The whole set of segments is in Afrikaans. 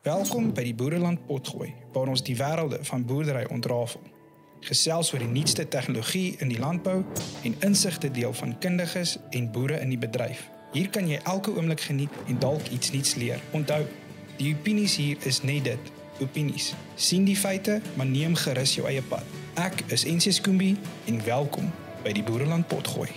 Welkom by die Boereland Potgooi, waar ons die wêrelde van boerdery ontrafel. Gesels oor die nuutste tegnologie in die landbou en insigte deel van kundiges en boere in die bedryf. Hier kan jy elke oomblik geniet en dalk iets nuuts leer. Onthou, die opinies hier is net dit, opinies. Sien die feite, maar neem gerus jou eie pad. Ek is NC Skoombie en welkom by die Boereland Potgooi.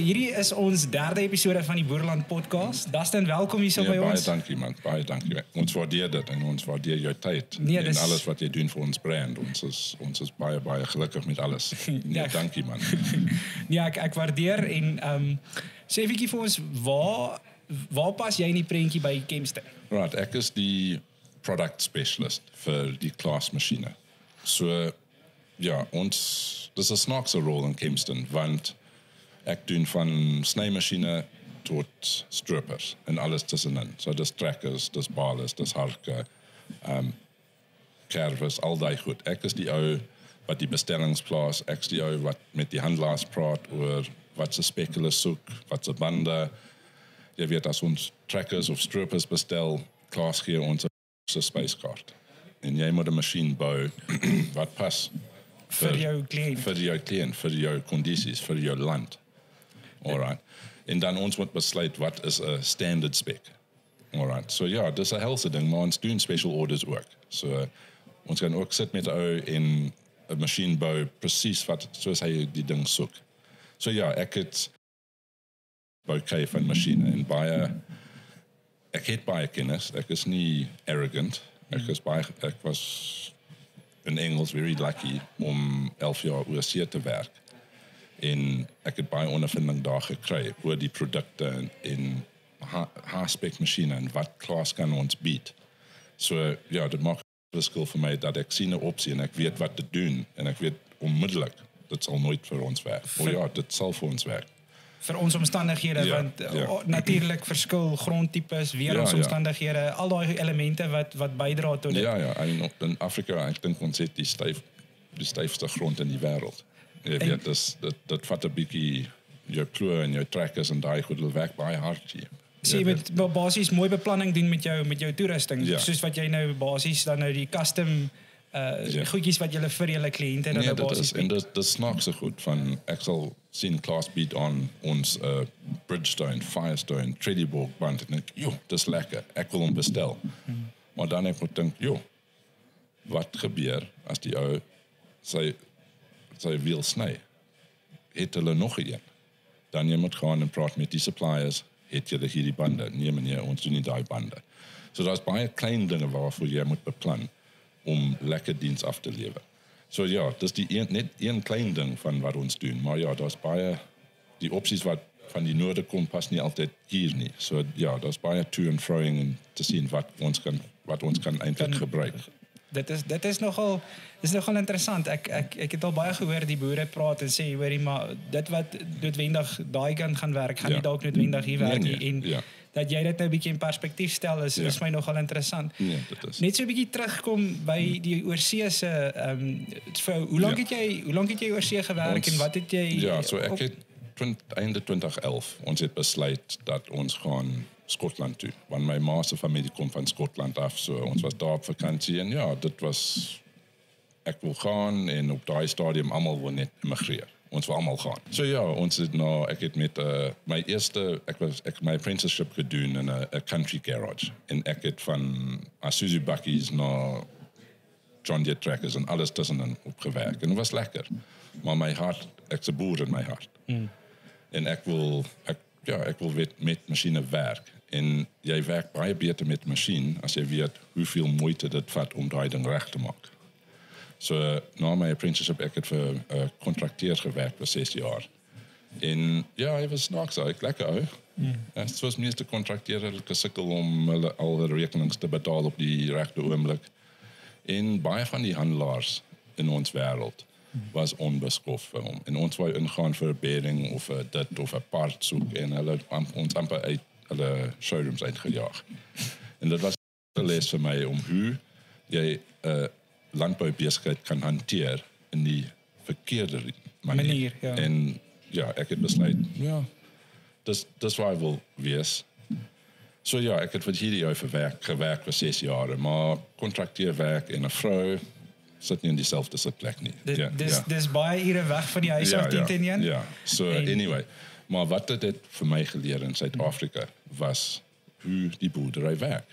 Hierdie is ons derde episode van die Boereland Podcast. Dustin, welkom hier so by ons. Baie dankie man, baie dankie. Ons waardeer dit en ons waardeer jou tyd en alles wat jy doen vir ons brand. Ons is baie gelukkig met alles. Nee, dankie man. Ja, ek waardeer en sê bietjie vir ons waar pas jy in die prentjie by Kempston? Right, ek is die product specialist vir die klasmasjiene. So ja, dis 'n snaakse rol in Kempston want ek doen van snymasjiene tot stroopers en alles tussenin. So dis trekkers, dis balers, dis harke, kerwes, al daai goed. Ek is die ou wat die bestellings plaas, ek is die ou wat met die handelaars praat oor wat se spek hulle soek, wat se bande. Jy weet, as ons trekkers of stroopers bestel, Klaas gee ons 'n spyskaart. En jy moet 'n masjien bou wat pas vir jou kliënt, vir jou kondisies, vir jou land. Alright. En dan ons moet besluit wat is 'n standard spec. Alright. So ja, dis 'n helse ding, maar ons doen special orders ook. So ons kan ook sit met 'n ou en 'n masjien bou presies wat soos hy die ding soek. So ja, ek het baie van masjiene en ek het baie kennis. Ek is nie arrogant. Ek was in Engels very lucky om 11 jaar oorsee te werk. En ek het baie ondervinding daar gekry oor die produkte en high-spec masjiene en wat Klaas kan ons bied. So ja, dit maak 'n verskil vir my dat ek sien 'n opsie en ek weet wat te doen en ek weet onmiddellik dit sal nooit vir ons werk. Ja, dit sal vir ons werk. Vir ons omstandighede, want natuurlik verskil grondtipes, weeromstandighede, al daai elemente wat bydra tot dit. Ja, en in Afrika, ek dink ons het die styfste grond in die wêreld. Jy weet, dit vat 'n bietjie jou ploeg en jou trekkers en daai goed, hulle werk baie hard hier. So jy moet basies mooi beplanning doen met jou toerusting, soos wat jy nou basies dan nou die custom goedjies wat jy vir julle kliënte dan basies en dit snaaks so goed van ek sal sien Klaas bied aan ons Bridgestone, Firestone, Tradieborg band en ek, dis lekker, ek wil hom bestel. Maar dan ek moet dink, wat gebeur as die ou sy wiel sny? Het hulle nog een? Dan jy moet gaan en praat met die suppliers, het jy hierdie bande? Nee meneer, ons doen nie daai bande. So daar's baie klein dinge waarvoor jy moet beplan om lekker diens af te lewer. So ja, dis net een klein ding van wat ons doen, maar ja, daar's baie die opsies wat van die noorde kom pas nie altyd hier nie. So ja, daar's baie to and froing en te sien wat ons kan eintlik gebruik. Dit is nogal interessant. Ek het al baie gehoor die boere praat en sê hoorie, maar dit wat noodwendig daai kan gaan werk, gaan nie dalk noodwendig hier werk nie. En dat jy dit nou 'n bietjie in perspektief stel is my nogal interessant. Dit is. Net so 'n bietjie terugkom by die oorsee se hoe lank het jy oorsee gewerk en wat het jy so ek het einde 2011 ons het besluit dat ons gaan Skotland toe, want my ma se familie kom van Skotland af, so ons was daar op vakansie en ja, dit was ek wil gaan en op daai stadium almal wil net immigreer. Ons wil almal gaan. So ja, ek het met my apprenticeship gedoen in 'n country garage en ek het van Isuzu bakkies na John Deere trekkers en alles tussenin opgewerk en dit was lekker. Maar my hart, ek's 'n boer in my hart. En ek wil met masjiene werk en jy werk baie beter met masjien as jy weet hoeveel moeite dit vat om daai ding reg te maak. So na my apprenticeship ek het vir 'n kontrakteur gewerk vir 6 jaar. En ja, hy was snaaks, ek lekker ou. Dit was meeste kontrakteure gesukkel om al die rekenings te betaal op die regte oomblik. En baie van die handelaars in ons wêreld was onbeskof vir hom. En ons wou ingaan vir 'n bedding of 'n dit of 'n part soek en hulle ons amper uit hulle showrooms uitgejaag. En dit was 'n les vir my om hoe jy landboubesigheid kan hanteer in die verkeerde manier. En ja, ek het besluit, dis waar ek wil wees. So ja, ek het vir hierdie ou gewerk vir 6 jaar, maar kontrakteerwerk en 'n vrou sit nie in dieselfde sitplek nie. Dis baie ure weg van die huis af 10 Ja, so anyway, maar wat het dit vir my geleer in Suid-Afrika was hoe die boerdery werk.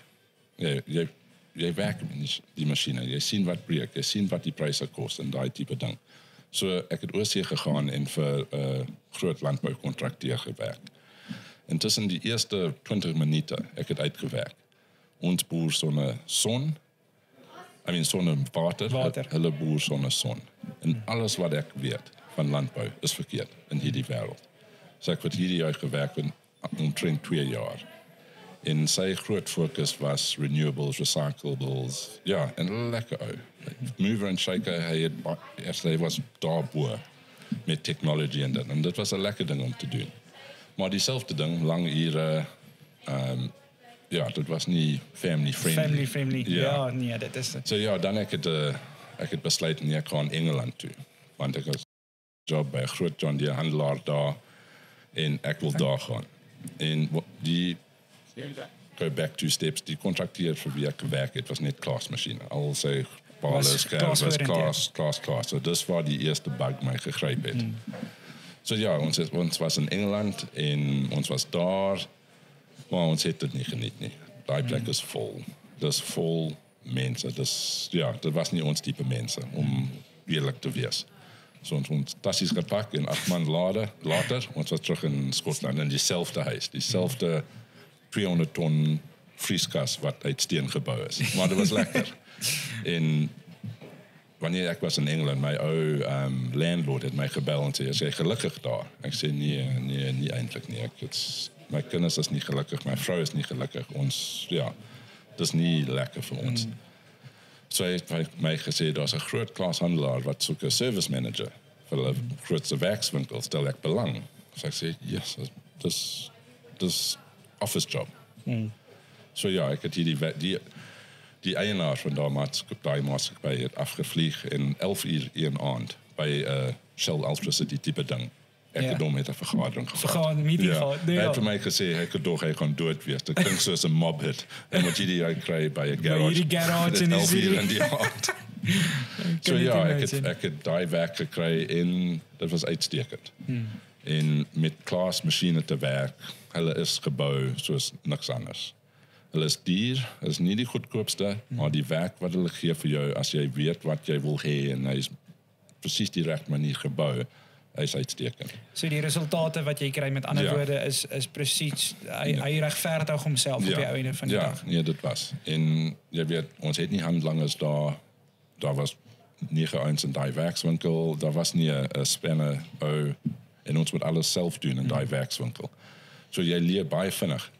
Jy werk met die masjiene, jy sien wat breek, jy sien wat die pryse kos en daai tipe ding. So ek het oorsee gegaan en vir 'n groot landboukontrakteur gewerk. En tussen die eerste 20 minute ek het uitgewerk. Ons boer sonder son, sonder water. Hulle boer sonder son. En alles wat ek weet van landbou is verkeerd in hierdie wêreld. So ek het hierdie jaar gewerk in omtrent 2 jaar. En sy groot fokus was renewables, recyclables, ja, en lekker ou. Mover and shaker, hy was daarbo met technology en dit was 'n lekker ding om te doen. Maar dieselfde ding, lang ure, dit was nie family friendly. Ja, nee, dit is dit. So ja, dan ek het besluit nee, ek gaan Engeland toe, want ek was job by 'n groot John Deere handelaar daar en ek wil daar gaan. En die go back 2 steps, die kontrakteur vir wie ek gewerk het was net klasmasjiene. Al sy balles, klas. So dis waar die eerste bug my gegryp het. So ja, ons was in Engeland en ons was daar, maar ons het dit nie geniet nie. Daai plek is vol. Dis vol mense. Dit was nie ons tipe mense om eerlik te wees. So ons tassies gepak en 8 maand later, ons was terug in Skotland in dieselfde huis, dieselfde 200 ton vrieskas wat uit steen gebou is. Maar dit was lekker. En wanneer ek was in Engeland, my ou landlord het my gebel en sê, is jy gelukkig daar? Ek sê, nee, nie eintlik nie. My kinders is nie gelukkig, my vrou is nie gelukkig. Dis nie lekker vir ons. So hy het my gesê, daar's 'n groot klashandelaar wat soek 'n service manager vir 'n grootse werkswinkel, stel ek belang. So ek sê, yes, dis office job. So ja, ek het hier die eienaar van daai maatskappy het afgevlieg in 11 uur een aand by Shell Electricity tipe ding. Ek het hom met 'n vergadering gehad. Hy het vir my gesê hy gaan dood wees. Dit klink soos 'n mob hit. En wat jy kry by 'n garage in 11 uur in die aand. So ja, ek het daai werk gekry en dit was uitstekend. En met klasmasjiene te werk, hulle is gebou soos niks anders. Hulle is duur, is nie die goedkoopste, maar die werk wat hulle gee vir jou, as jy weet wat jy wil hê en hy is presies die regte manier gebou, hy is uitstekend. So die resultate wat jy kry met ander woorde is presies, hy regverdig homself op die einde van die dag. Ja, dit was. En jy weet, ons het nie handlangers daar was 9 ouens in daai werkswinkel, daar was nie 'n spanner en ons moet alles self doen in daai werkswinkel. So jy leer baie vinnig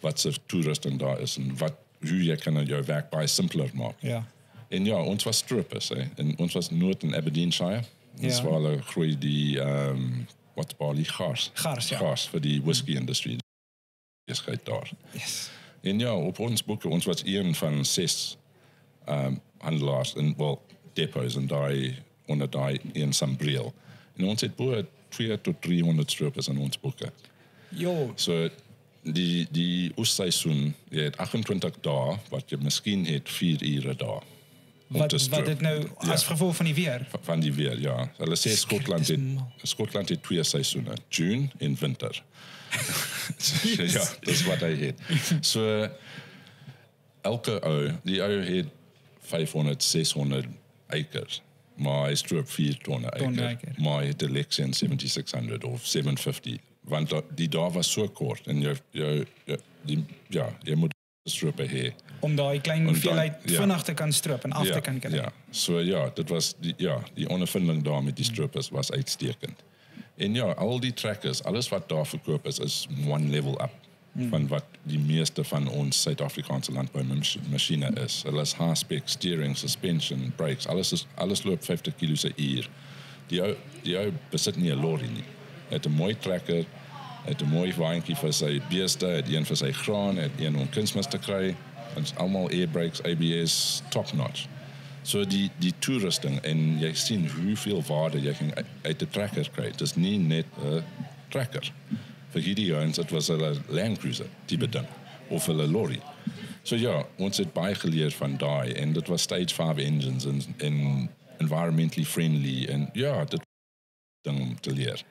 wat se toerusting daar is en hoe jy kan jou werk baie simpeler maak. Ja. En ja, ons was strippers, en ons was noord in Aberdeenshire. Dis waar hulle groei die wat barley gars vir die whisky industrie. Is geit daar. Yes. En ja, op ons boeke, ons was een van 6 handelaars en depots en onder daai een Sambreel. En ons het boer 200 tot 300 strippers in ons boeke. Jo. So die oesseisoen, jy het 28 dae wat jy miskien het 4 ure daar. Wat dit nou as gevolg van die weer? Van die weer, ja. Hulle sê Skotland het 2 seisoene, June en winter. So, ja, dis wat hy het. So die ou het 500, 600 acres, maar hy stroop 4 tonne acre. Maar hy het 'n Lexion 7600 of 750, want die dae was so kort en jy moet stroop hê. Om daai klein hoeveelheid vinnig te kan stroop en af te kan kry. Ja, so ja, dit was die ondervinding daar met die stroopers was uitstekend. En ja, al die trackers, alles wat daar verkoop is one level up van wat die meeste van ons Suid-Afrikaanse landboumasjiene is. Hulle is high-spec steering, suspension, brakes, alles loop 50 km per uur. Die ou besit nie 'n lorry nie. Hy het 'n mooi tracker, hy het 'n mooi waantjie vir sy beeste, hy het een vir sy graan, hy het een om kunsmis te kry. Ons almal air brakes, ABS, top notch. So die toerusting en jy sien hoeveel waarde jy kan uit 'n tracker kry. Dit is nie net 'n tracker. Vir hierdie ouens, dit was 'n Land Cruiser tipe ding. of hulle lorry. So ja, ons het baie geleer van daai en dit was stage 5 engines en environmentally friendly en ja, dit ding om te leer.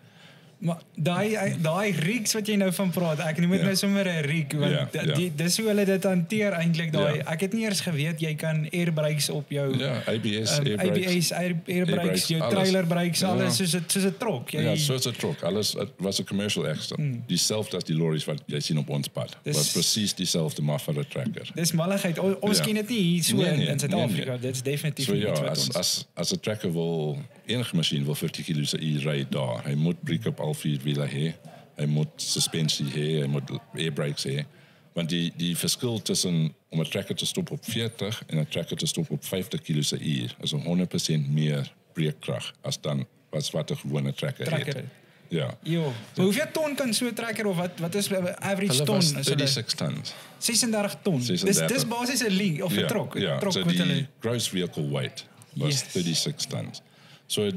Maar daai rigs wat jy nou van praat, ek noem dit nou sommer 'n rig want dis hoe hulle dit hanteer eintlik daai. Ek het nie eers geweet jy kan airbrakes op jou ABS, airbrakes, jou trailer brakes, alles soos 'n trok. Ja, soos 'n trok. Alles was 'n commercial accident. Dieselfde as die lorries wat jy sien op ons pad. Was presies dieselfde maar vir 'n trekker. Dis malligheid. Ons ken dit nie hier so in Suid-Afrika. Dit's definitief so, iets wat ons as 'n trekker wil enige masjien wil 40 km/h ry daar. Hy moet breek-up al 4 wiele hê. Hy moet suspensie hê, hy moet airbrakes hê. Want die verskil tussen om 'n trekker te stop op 40 en 'n trekker te stop op 50 km/h is 100% meer breekkrag as dan wat 'n gewone trekker het. Ja. Jo. Hoeveel ton kan so 'n trekker of wat is average ton? Is 36 tons. 36 ton. Dis basies 'n league of 'n trok. Trok so die gross vehicle weight was 36 tons. So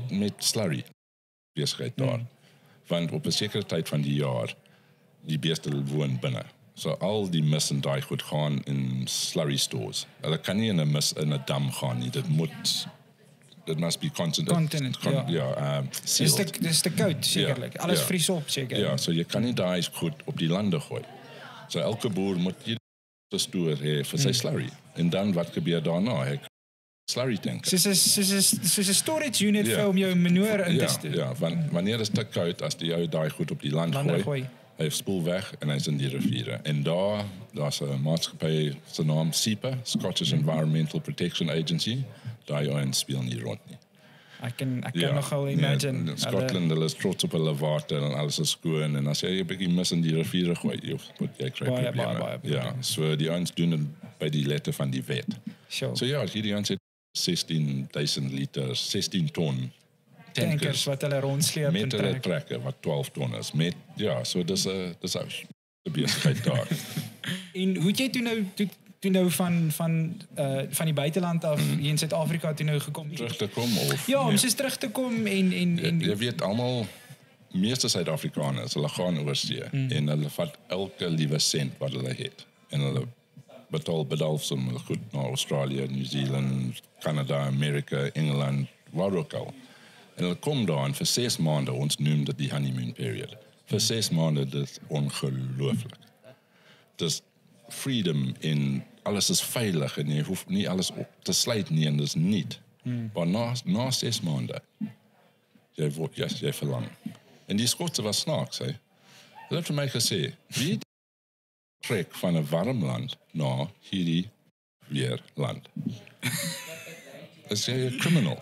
met slurry besigheid daar. Want op 'n sekere tyd van die jaar die beeste woon binne. So al die mis en daai goed gaan in slurry stores. Hulle kan nie in 'n dam gaan nie. It must be sealed. Dis te koud sekerlik. Alles vries op seker. Ja, so jy kan nie daai goed op die lande gooi. So elke boer moet hier 'n stoor hê vir sy slurry. En dan wat gebeur daarna? Slurry tank. Soos 'n storage unit vir om jou manure in te stoor. Ja, wanneer dit te koud as jy daai goed op die land gooi. Hy spoel weg en hy's in die riviere. En daar's 'n maatskappy se naam SEPA, Scottish Environmental Protection Agency. Daai ouens speel nie rond nie. Ek kan nogal imagine. Scotland, hulle is trots op hulle water en alles is skoon en as jy 'n bietjie mis in die riviere gooi, jy kry probleme. Ja, so die ouens doen dit by die letter van die wet. Sure. So ja, hierdie ouens het 16,000 liter, 16 ton tankers wat hulle rondsleep met hulle trekker wat 12 ton is. So dis 'n besigheid daar. En hoe het jy toe nou van die buiteland af hier in Suid-Afrika toe nou gekom? Terug te kom of? Ja, om soos terug te kom en jy weet almal meeste Suid-Afrikaners, hulle gaan oorsee en hulle vat elke liewe sent wat hulle het en hulle betaal some goed na Australië, New Zealand, Canada, Amerika, Engeland, waar ook al. En hulle kom daar en vir 6 maande, ons noem dit die honeymoon period. Vir 6 maande, dit is ongelooflik. Dis freedom en alles is veilig en jy hoef nie alles op te sluit nie en dis niet. Maar na 6 maande, jy verlang. En die Skotse was snaaks, hè. Hulle het vir my gesê, wie trek van 'n warm land na hierdie weer land. Is jy 'n criminal?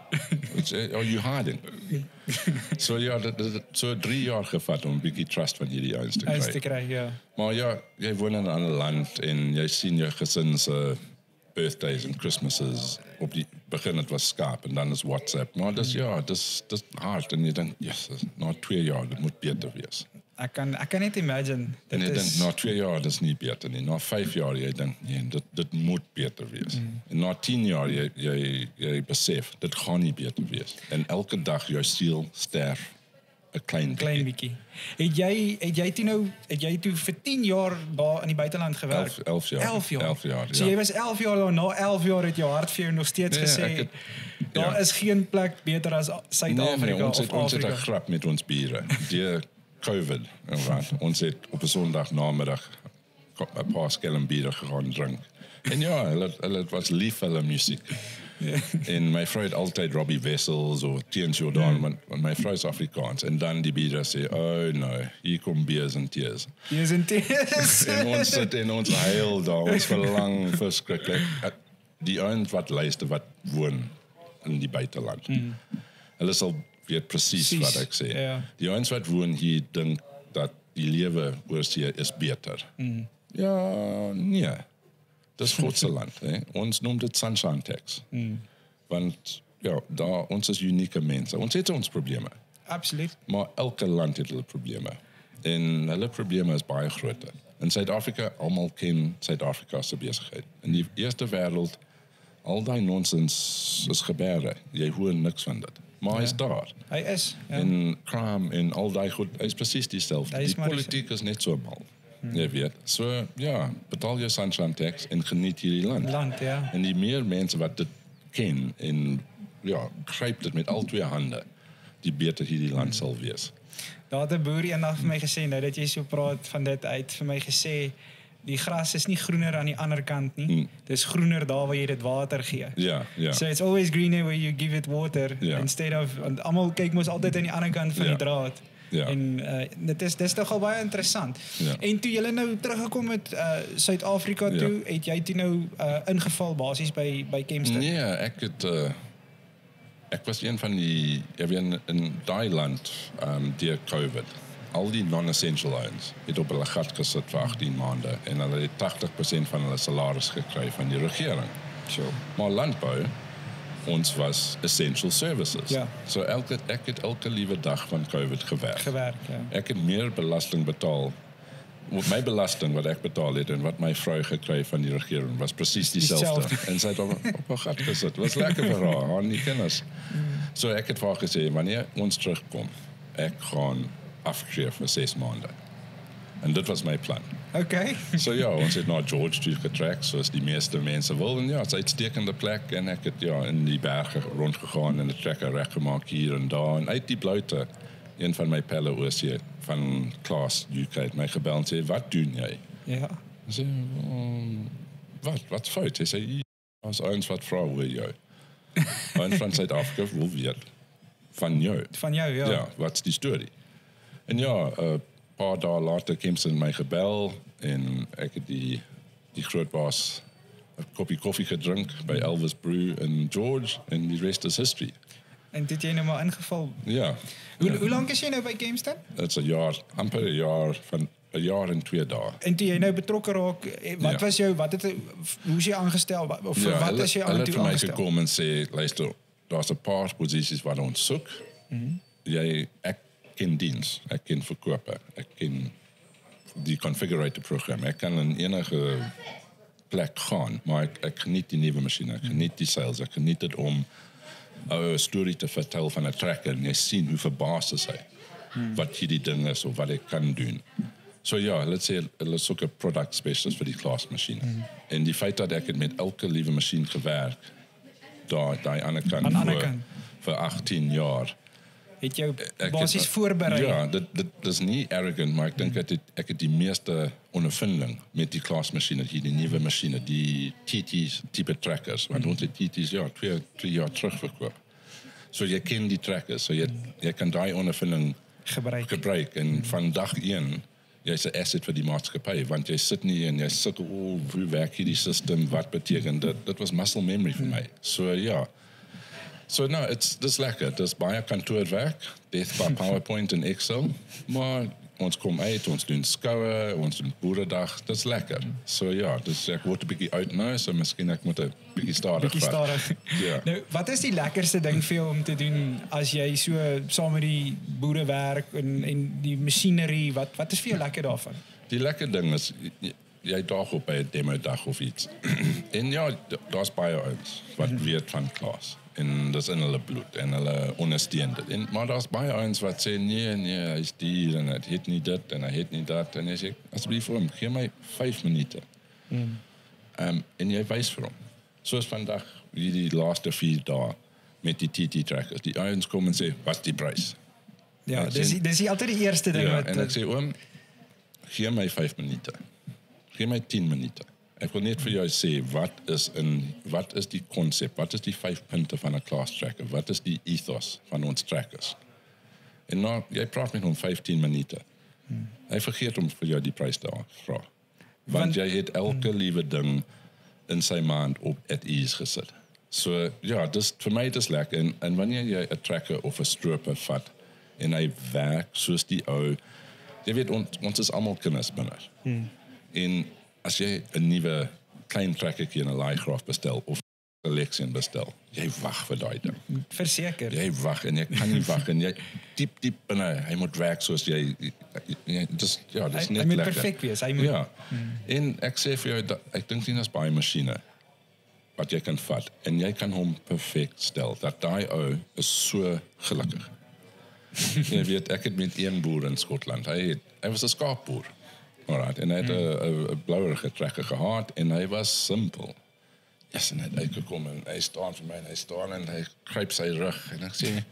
Are you hiding? So ja, so 3 jaar gevat om 'n bietjie trust van hierdie ouens te kry. Ja. Maar ja, jy woon in 'n ander land en jy sien jou gesin se birthdays en Christmases op die begin het was Skype en dan is WhatsApp. Maar dis hard en jy dink, na 2 jaar dit moet beter wees. Ek kan net imagine. En jy dink, na 2 jaar dis nie beter nie. Na 5 jaar jy dink, nee, dit moet beter wees. En na 10 jaar jy besef, dit gaan nie beter wees. En elke dag jou siel sterf 'n klein bietjie. Het jy toe vir 10 jaar daar in die buiteland gewerk? 11 jaar. 11 jaar. 11 jaar. So jy was 11 jaar daar, na 11 jaar het jou hart vir jou nog steeds gesê, daar is geen plek beter as Suid-Afrika of Afrika. Ons het 'n grap met ons bure. Die COVID, ons het op 'n Sondagnamiddag 'n paar skelm bier gegaan drink. En ja, hulle was lief vir hulle musiek. En my vrou het altyd Robbie Wessels of Tiens Jordan, want my vrou is Afrikaans. En dan die bier sê, oh no, hier kom beers en tears. Beers en tears. En ons sit en ons huil daar, ons verlang verskriklik. Die ouens wat luister, wat woon in die buiteland. Hulle sal weet presies wat ek sê. Ja. Die ouens wat woon hier dink dat die lewe oorsee is beter. Ja, nee. Dis Godse land. Ons noem dit Sunshine Tax. Want ja, daar ons is unieke mense. Ons het ons probleme. Absoluut. Maar elke land het hulle probleme. En hulle probleme is baie groter. In Suid-Afrika, almal ken Suid-Afrika se besigheid. In die eerste wêreld, al daai nonsens is gebeure. Jy hoor niks van dit. Maar hy is daar. Hy is. Ja. En crime en al daai goed, hy is presies dieselfde. Die politiek is net so mal. Jy weet. So ja, betaal jou Sunshine Tax en geniet hierdie land. Ja. En die meer mense wat dit ken en ja, gryp dit met al twee hande, die beter hierdie land sal wees. Daar het 'n boer eendag vir my gesê, nou dat jy so praat van dit uit, vir my gesê, die gras is nie groener aan die ander kant nie. Dis groener daar waar jy dit water gee. Ja. So it's always greener where you give it water instead of, want almal kyk mos altyd aan die ander kant van die draad. Ja. En dis nogal baie interessant. Ja. En toe jy nou teruggekom met Suid-Afrika toe, het jy toe nou ingeval basies by Kempston? Nee, ek was een van die, in daai land deur COVID. Al die non-essential ouens het op hulle gat gesit vir 18 maande en hulle het 80% van hulle salaris gekry van die regering. Sure. Maar landbou, ons was essential services. Ja. So ek het elke liewe dag van COVID gewerk. Ja. Ek het meer belasting betaal. My belasting wat ek betaal het en wat my vrou gekry van die regering was presies dieselfde. En sy het op 'n gat gesit. Was lekker vir haar en die kinders. So ek het vir haar gesê, wanneer ons terugkom, ek gaan afskryf vir 6 maande. En dit was my plan. Okay. So ja, ons het na George toe getrek, soos die meeste mense wil. En ja, het 'n uitstekende plek en ek het in die berge rondgegaan en 'n trekker reggemaak hier en daar. En uit die bloute, een van my pelle oosie van Klaas UK het my gebel en sê, wat doen jy? Ja. Ek sê, wat fout? Hy sê, ons ouens wat vra oor jou. En van Suid-Afrika wil weet van jou. Van jou, ja. Ja, wat's die storie? En ja, paar dae later Kempston my gebel en ek het die groot baas 'n koppie koffie gedrink by Elvis Brew in George en die rest is history. En dit jy nou maar ingeval. Ja. Hoe lank is jy nou by Kempston? Dit's 'n jaar, amper 'n jaar van 'n jaar en 2 dae. En toe jy nou betrokke raak, wat was jou, hoe is jy aangestel of vir wat is jy aan toe aangestel? Hulle het vir my gekom en sê, luister, daar's 'n paar posisies wat ons soek. Ek ken diens, ek ken verkope, ek ken die configurator program, ek kan in enige plek gaan, maar ek geniet die nuwe masjiene, ek geniet die sales, ek geniet dit om 'n storie te vertel van 'n trekker en jy sien hoe verbaas is hy, wat hierdie ding is of wat ek kan doen. So ja, hulle soek 'n product specialist vir die klasmasjiene. En die feit dat ek het met elke liewe masjien gewerk, daai ander kant vir 18 jaar, het jou basies voorberei. Ja, dit is nie arrogant, maar ek dink ek het die meeste ondervinding met die klasmasjiene, die nuwe masjiene, die TT's tipe trackers, want ons het TT's 2 jaar terug verkoop. So jy ken die trackers, so jy kan daai ondervinding gebruik en van dag 1 jy's 'n asset vir die maatskappy, want jy sit nie en jy sukkel hoe werk hierdie system, wat beteken dit? Dit was muscle memory vir my. So ja. So no, dis lekker. Dis baie kantoorwerk, death by PowerPoint en Excel, maar ons kom uit, ons doen skoue, ons doen boeredag, dis lekker. So ja, dus ek word 'n bietjie uit nou, so miskien ek moet 'n bietjie stadig vat. Ja. Nou, wat is die lekkerste ding vir jou om te doen as jy so saam met die boere werk en die masjinerie, wat is vir jou lekker daarvan? Die lekker ding is jy daag op by 'n demo dag of iets. En ja, daar's baie ouens wat weet van klas. En dis in hulle bloed en hulle ondersteun dit. Maar daar's baie ouens wat sê nee, hy's duur en hy het nie dit en hy het nie dat en jy sê asseblief vir hom, gee my 5 minute. En jy wys vir hom. Soos vandag, die laaste 4 dae met die TT trackers. Die ouens kom en sê, wat is die prys? Ja, dis altyd die eerste ding wat... En ek sê, oom, gee my 5 minute. Gee my 10 minute. Ek wil net vir jou sê, wat is die konsep, wat is die 5 punte van 'n class tracker, wat is die ethos van ons trackers? En nou, jy praat met hom 15 minute. Hy vergeet om vir jou die prys te vra. Want jy het elke liewe ding in sy maand op at ease gesit. So ja, vir my dis lekker. En wanneer jy 'n tracker of 'n stroper vat, en hy werk soos die ou, jy weet, ons is almal kinders binne. En as jy 'n nuwe klein trekkertjie in 'n laaigraaf bestel of 'n Lexion bestel, jy wag vir daai ding. Verseker. Jy wag en jy kan nie wag en jy diep binne, hy moet werk soos dis net lekker. Hy moet perfek wees. Hy moet. Ja. En ek sê vir jou, ek dink nie daar's baie masjiene wat jy kan vat en jy kan hom perfek stel. Dat daai ou is so gelukkig. Jy weet, ek het met een boer in Skotland. Hy was 'n skaapboer. Alright, en hy het 'n blouerige trekker gehad en hy was simpel. En hy het uitgekom en hy staan vir my en hy staan en hy gryp sy rug en ek sê,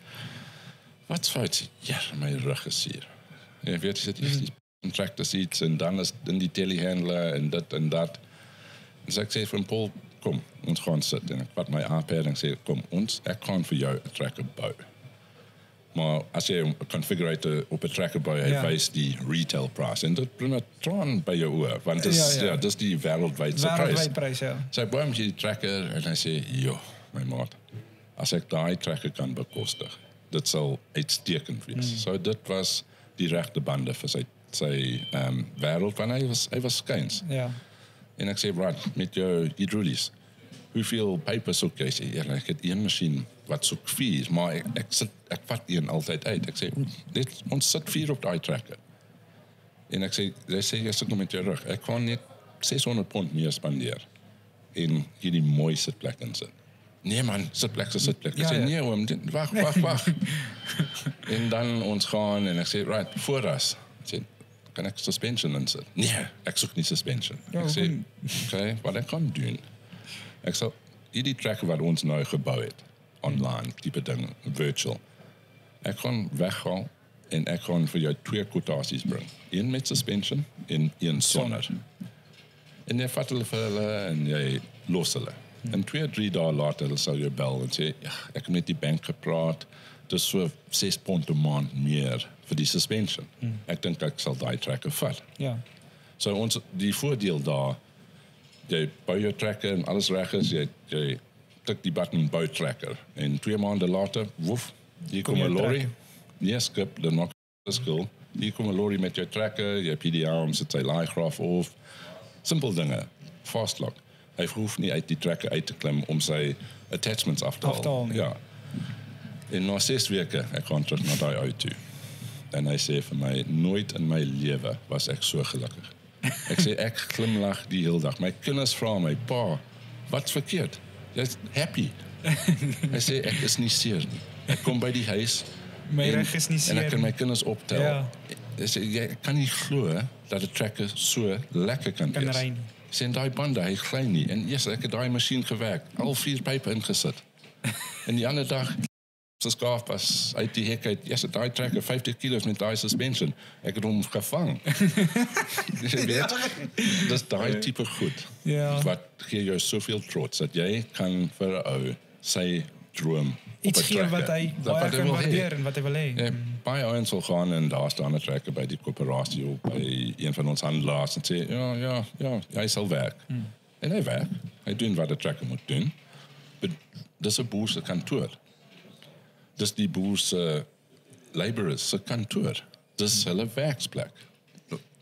wat's fout? Ja, my rug is hier. Jy weet, jy sit die tractor seats en dan is in die telehandler en dit en dat. En so ek sê vir Paul, kom, ons gaan sit en ek vat my iPad en sê, kom, ek kan vir jou 'n tracker bou. Maar as jy 'n configurator op 'n tracker bou, hy wys die retail price en dit bring 'n traan by jou oor, want dis die wêreldwyd prys, ja. So ek bou hom die tracker en hy sê, "Jo, my maat, as ek daai tracker kan bekostig, dit sal uitstekend wees." So dit was die regte bande vir sy wêreld, want hy was skuins. Ja. En ek sê, "Right, met jou hydrolies, hoeveel paper soek jy?" Sê, "Ja, ek het een masjien wat soek 4, maar ek vat een altyd uit." Ek sê, "Ons sit 4 op daai trekker." En ek sê, jy sit nog met jou rug. Ek kan net 600 pond meer spandeer en hier die mooi sitplek in sit. Nee man, sitplek. Ek sê, "Nee oom, wag." En dan ons gaan en ek sê, "Right, vooras." Ek sê, "Kan ek suspension insit?" Nee, ek soek nie suspension. Ek sê, "Okay, wat ek kan doen?" Ek sê, hierdie tracker wat ons nou gebou het, online, type ding, virtual. Ek kan weggaan en ek kan vir jou 2 quotasies bring. Een met suspension en een sonder. En jy vat hulle vir hulle en jy los hulle. En 2-3 dae later sal jy bel en sê, "Ja, ek het met die bank gepraat, dis so 6 pond 'n maand meer vir die suspension. Ek dink ek sal daai tracker vat." Ja. So die voordeel daar, jy bou jou tracker en alles reg is, jy tik die button bou tracker en 2 maande later, woef, hier kom 'n lorry. Nee, skip, dan maak verskil. Hier kom 'n lorry met jou tracker, jy PDA om sit sy laaigraaf of simpel dinge, fast lock. Hy hoef nie uit die tracker uit te klim om sy attachments af te haal. Ja. En na 6 weke, ek gaan terug na daai ou toe. En hy sê vir my, "Nooit in my lewe was ek so gelukkig." Ek sê, ek glimlag die hele dag. My kinders vra my, "Pa, wat's verkeerd?" Jy's happy. Hy sê, "Ek is nie seer nie. Ek kom by die huis My rug is nie seer en ek kan my kinders optel." Ja. Hy sê, "Jy kan nie glo dat 'n trekker so lekker kan wees." ry nie. Hy sê, "Daai bande, hy gly nie." En ek het daai masjien gewerk, al 4 pype ingesit. En die ander dag se skaaf was uit die hek uit. Daai trekker 50 kg met daai suspension. Ek het hom gevang. Jy weet, dis daai tipe goed. Ja. Wat gee jou soveel trots dat jy kan vir 'n ou sy droom iets gee wat hy baie kan waardeer en wat hy wil hê. Ja, baie ouens wil gaan en daar staan 'n trekker by die koöperasie of by een van ons handelaars en sê, ja, hy sal werk. En hy werk. Hy doen wat 'n trekker moet doen. Maar dis 'n boer se kantoor. Dis die boer se labourers se kantoor. Dis hulle werksplek.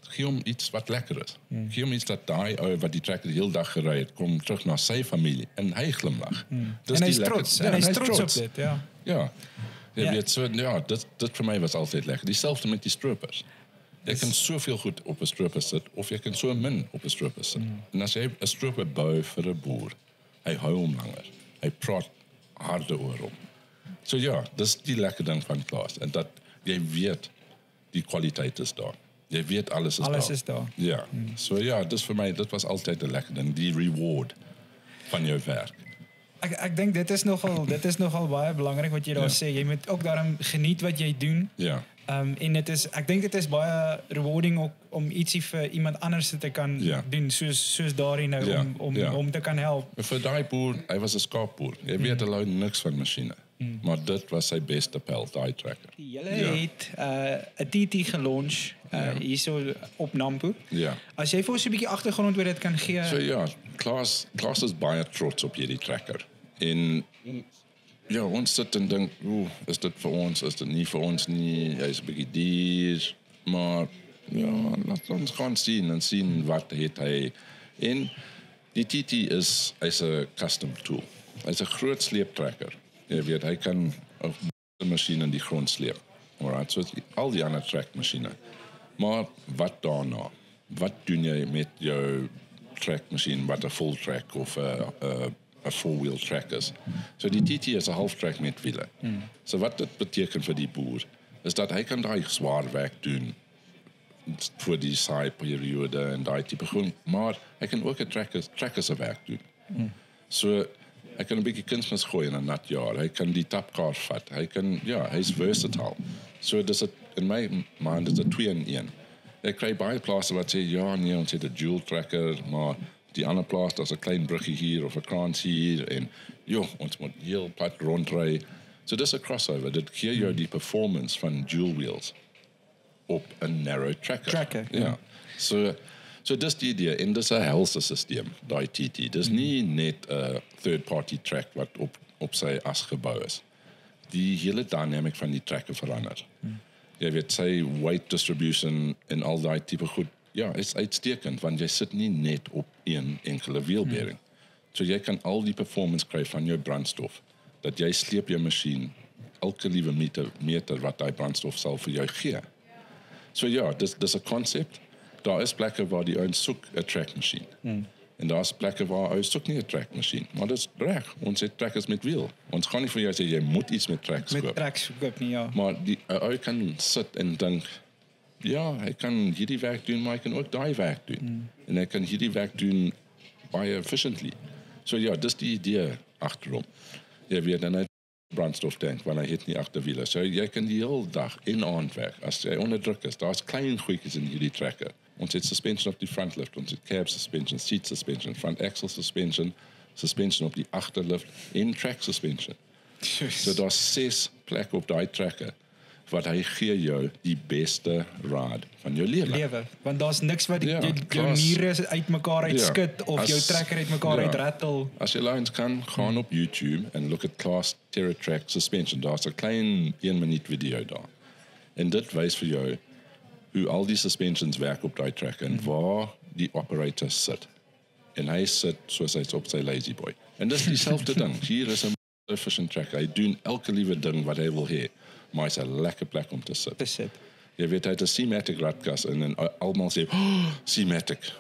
Gee hom iets wat lekker is. Gee hom iets dat daai ou wat die trekker die hele dag gery het, kom terug na sy familie en hy glimlag. En hy is trots. En hy is trots op dit, ja. Ja. Jy weet, so, ja, dit vir my was altyd lekker. Dieselfde met die stroopers. Jy kan soveel goed op 'n stroper sit, of jy kan so min op 'n stroper sit. En as jy 'n stroper bou vir 'n boer, hy hou hom langer. Hy praat harder oor hom. So ja, dis die lekker ding van Klaas. En dat jy weet, die kwaliteit is daar. Jy weet alles is daar. Ja, so ja, dis vir my, dit was altyd 'n lekker ding, die reward van jou werk. Ek dink dit is nogal baie belangrik wat jy daar sê. Jy moet ook daarom geniet wat jy doen. Ja. En ek dink dit is baie rewarding ook om ietsie vir iemand anders te kan doen, soos daardie nou, om te kan help. Vir daai boer, hy was 'n skaapboer. Jy weet, hy hou niks van masjiene. Maar dit was sy beste pel, daai trekker. Julle het 'n TT gelaunch hierso op Nampo. Ja. As jy vir ons 'n bietjie agtergrond oor dit kan gee. So ja, Klaas is baie trots op hierdie trekker. En ja, ons sit en dink, is dit vir ons, is dit nie vir ons nie, hy is 'n bietjie duur, maar ja, laat ons gaan sien wat het hy. En die TT is 'n custom tool. Hy's 'n groot sleeptrekker. Jy weet, hy kan 'n masjien in die grond sleep. Alright, so al die ander trekmasjiene. Maar wat daarna? Wat doen jy met jou trekmasjien wat 'n full track of 'n four-wheel track is? So die TT is 'n half-track met wiele. So wat dit beteken vir die boer is dat hy kan daai swaar werk doen voor die saaiperiode en daai tipe goed, maar hy kan ook 'n trekker se werk doen. So hy kan 'n bietjie kunsmis gooi in 'n nat jaar. Hy kan die tapkar vat. Hy kan hy's versatile. So dis in my mind is 'n 2-in-1. Ek kry baie plase wat sê nee, ons het 'n dual tracker, maar die ander plaas daar's 'n klein bruggie hier of 'n kraans hier en ons moet heel pad rondry. So dis 'n crossover. Dit gee jou die performance van dual wheels op 'n narrow tracker. Ja. So dis die idee en dis 'n helse stelsel, daai TT. Dis nie net 'n third party track wat op sy as gebou is. Die hele dynamic van die tracker verander. Jy weet sy weight distribution en al daai tipe goed. Ja, is uitstekend want jy sit nie net op een enkele wielbearing. So jy kan al die performance kry van jou brandstof. Dat jy sleep jou masjien elke liewe meter wat daai brandstof sal vir jou gee. So ja, dis 'n konsep. Daar is plekke waar die ouens soek 'n track masjien. En daar is plekke waar ouens soek nie 'n track masjien. Maar dis reg, ons het trackers met wiel. Ons gaan nie vir jou sê jy moet iets met tracks koop. Met tracks koop nie, ja. Maar die ou kan sit en dink, hy kan hierdie werk doen, maar hy kan ook daai werk doen. En hy kan hierdie werk doen baie efficiently. So ja, dis die idee agterom. Jy weet dan net brandstoftank want hy het nie agterwiele. So jy kan die hele dag in aand werk. As jy onder druk is, daar's klein goedjies in hierdie trekker. Ons het suspension op die front lift, ons het cab suspension, seat suspension, front axle suspension, suspension op die agterlift en track suspension. So daar's 6 plekke op daai trekker wat hy gee jou die beste ride van jou lewe. Want daar's niks wat jou niere uitmekaar uitskit of jou trekker uitmekaar uitrattel. As jy lines kan, gaan op YouTube en look at Claas TerraTrack suspension. Daar's 'n klein 1 minuut video daar. En dit wys vir jou hoe al die suspensions werk op daai trekker en waar die operator sit. En hy sit soos hy op sy lazy boy. En dis dieselfde ding. Hier is 'n efficient trekker. Hy doen elke liewe ding wat hy wil hê. Maar hy's 'n lekker plek om te sit. Jy weet hy het 'n C-Matic ratkas en almal sê, C-Matic,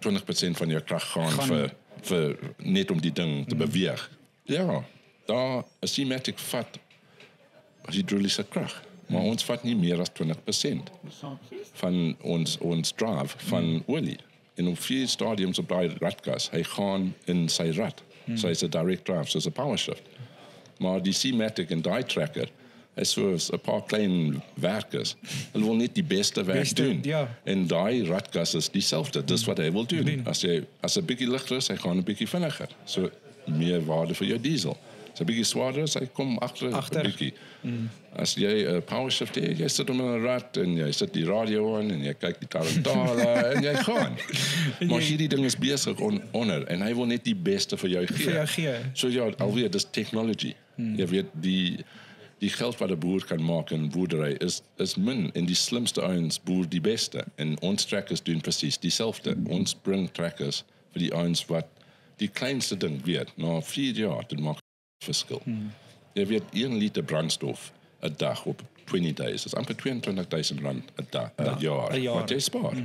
20% van jou krag gaan vir net om die ding te beweeg. Ja, daar 'n C-Matic vat hydrauliese krag, maar ons vat nie meer as 20% van ons drive van olie. En op 4 stadiums op daai ratkas, hy gaan in sy rat. So hy's 'n direct drive, so 'n power shift. Maar die C-Matic en die tracker is soos 'n paar klein werkers. Hulle wil net die beste werk doen. Ja. En daai ratkas is dieselfde. Dis wat hy wil doen. As 'n bietjie ligter is, hy gaan 'n bietjie vinniger. So meer waarde vir jou diesel. As 'n bietjie swaarder is, hy kom agter 'n bietjie. As jy 'n power shift het, jy sit hom in 'n rat en jy sit die radio aan en jy kyk die tarantale en jy gaan. Maar hierdie ding is besig onder en hy wil net die beste vir jou gee. So ja, alweer dis technology. Jy weet die geld wat 'n boer kan maak in boerdery is min en die slimste ouens boer die beste en ons trackers doen presies dieselfde. Ons bring trackers vir die ouens wat die kleinste ding weet. Na 4 jaar dit maak verskil. Jy weet 1 liter brandstof 'n dag op 20 days is amper R22,000 'n jaar wat jy spaar.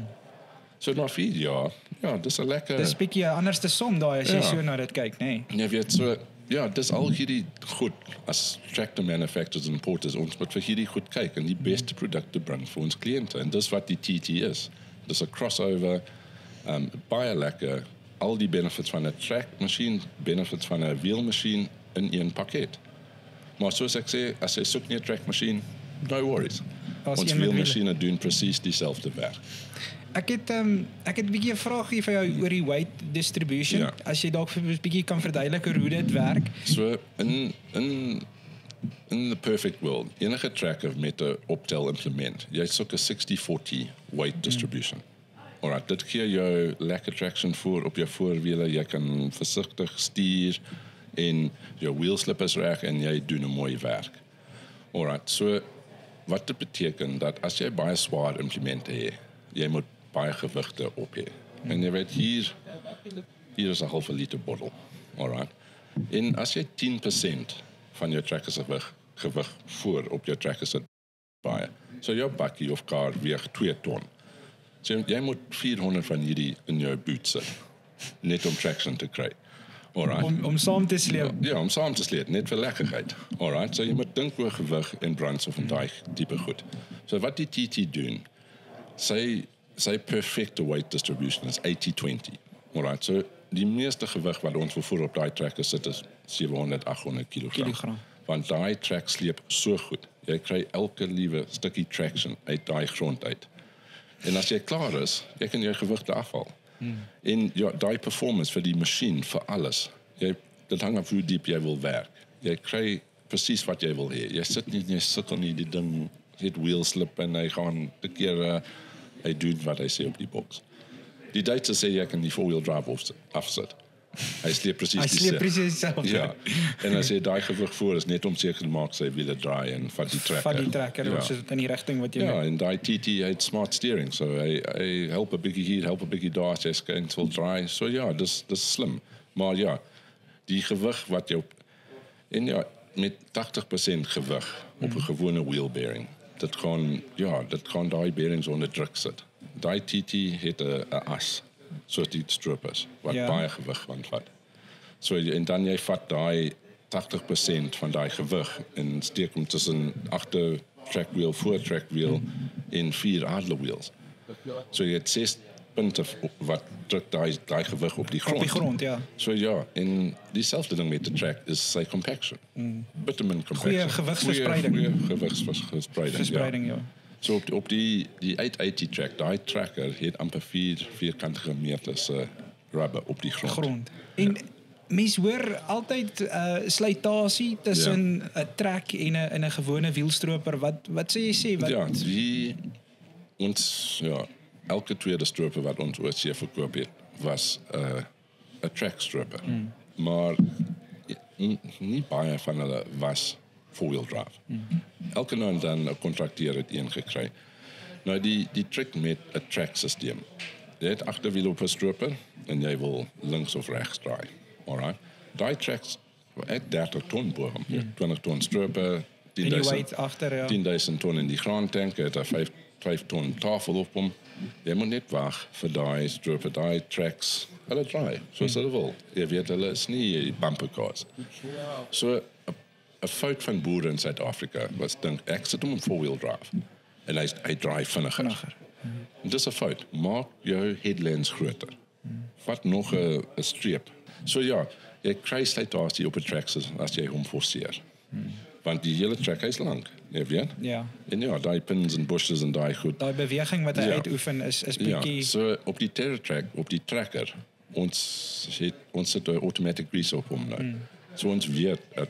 So na 4 jaar, ja, dis 'n lekker. Dis 'n bietjie 'n anderste som daai as jy so na dit kyk, nê. Jy weet so ja, dis al hierdie goed as tractor manufacturers en importers ons moet vir hierdie goed kyk en die beste produkte bring vir ons kliënte en dis wat die TT is. Dis 'n crossover, baie lekker, al die benefits van 'n track masjien, benefits van 'n wielmasjien in een pakket. Maar soos ek sê, as jy soek nie 'n track masjien, no worries. Ons wielmasjiene doen presies dieselfde werk. Ek het 'n bietjie 'n vraagie vir jou oor die weight distribution. Ja. As jy dalk 'n bietjie kan verduidelik hoe dit werk. So in the perfect world, enige tracker met 'n optel implement, jy soek 'n 60-40 weight distribution. Alright, dit gee jou lekker traction voor op jou voorwiele, jy kan versigtig stuur en jou wheel slip is reg en jy doen 'n mooi werk. Alright, so wat dit beteken dat as jy baie swaar implemente het, jy moet baie gewigte op hê. En jy weet hier is 'n halve liter bottel. Alright. En as jy 10% van jou tracker se gewig voor op jou tracker sit baie. So jou bakkie of kar weeg 2 ton. So jy moet 400 van hierdie in jou boot sit net om traction te kry. Alright. Om saam te sleep. Ja, om saam te sleep, net vir lekkerheid. Alright, so jy moet dink oor gewig en brandstof en daai tipe goed. So wat die TT doen, sy perfecte weight distribution is 80-20. Alright, so die meeste gewig wat ons vervoer op daai trekker sit is 700-800 kilogram. Want daai trek sleep so goed. Jy kry elke liewe stukkie traction uit daai grond uit. En as jy klaar is, jy kan jou gewigte afhaal. En ja, daai performance vir die masjien, vir alles. Dit hang af hoe diep jy wil werk. Jy kry presies wat jy wil hê. Jy sit nie, jy sukkel nie, die ding het wheel slip en hy gaan te kere, hy doen wat hy sê op die boks. Die Duitsers sê jy kan die 4-wheel drive afsit. Hy sleep presies dieselfde. Ja, en as jy daai gewig voor is net om seker te maak sy wiele draai en vat die trekker. Vat die trekker, ons is in die rigting wat jy Ja, en daai TT het smart steering, so hy help 'n bietjie hier, help 'n bietjie daar, as jy skyn wil draai. So ja, dis slim. Maar ja, die gewig wat jy en ja, met 80% gewig op 'n gewone wheel bearing. Dit kan daai bearings onder druk sit. Daai TT het 'n as, soos die stroopers, wat baie gewig kan vat. So en dan jy vat daai 80% van daai gewig en steek hom tussen agter trekwiel, voor trekwiel en 4 adlerwheels. So jy het 6 punte wat druk daai gewig op die grond. Op die grond, ja. So ja, en dieselfde ding met die track is sy compaction. Bitumen compaction. Goeie gewigsverspreiding. Goeie gewigsverspreiding. Verspreiding, ja. So op die 880 track, daai tracker het amper 4 vierkantige meters rubber op die grond. En mens hoor altyd slytasie tussen 'n track en 'n gewone wielstroper. Wat sê jy sê? Ja, elke tweede stroper wat ons ooit verkoop het, was 'n track stroper. Maar nie baie van hulle was 4-wheel drive. Elke nou en dan 'n kontrakteur het een gekry. Nou die trick met 'n track systeem. Jy het agterwiel op 'n stroper en jy wil links of regs draai. Alright. Daai tracks het 30 ton bo hom. 20 ton stroper, 10.000 ton in die grondtank, het 'n 5 ton tafel op hom. Jy moet net wag vir daai stroper, daai tracks, hulle draai, soos hulle wil. Jy weet, hulle is nie bumper cars. So 'n fout van boere in Suid-Afrika was dink ek sit hom in 4-wheel drive en hy draai vinniger. Dis 'n fout. Maak jou headlands groter. Vat nog 'n streep. So ja, jy kry slytasie op 'n track as jy hom forceer. Want die hele track is lank, jy weet? Ja. En ja, daai pins en bushes en daai goed. Daai beweging wat hy uitoefen is bietjie. Ja, so op die terror track, op die tracker, ons sit 'n automatic grease op hom nou. So ons weet at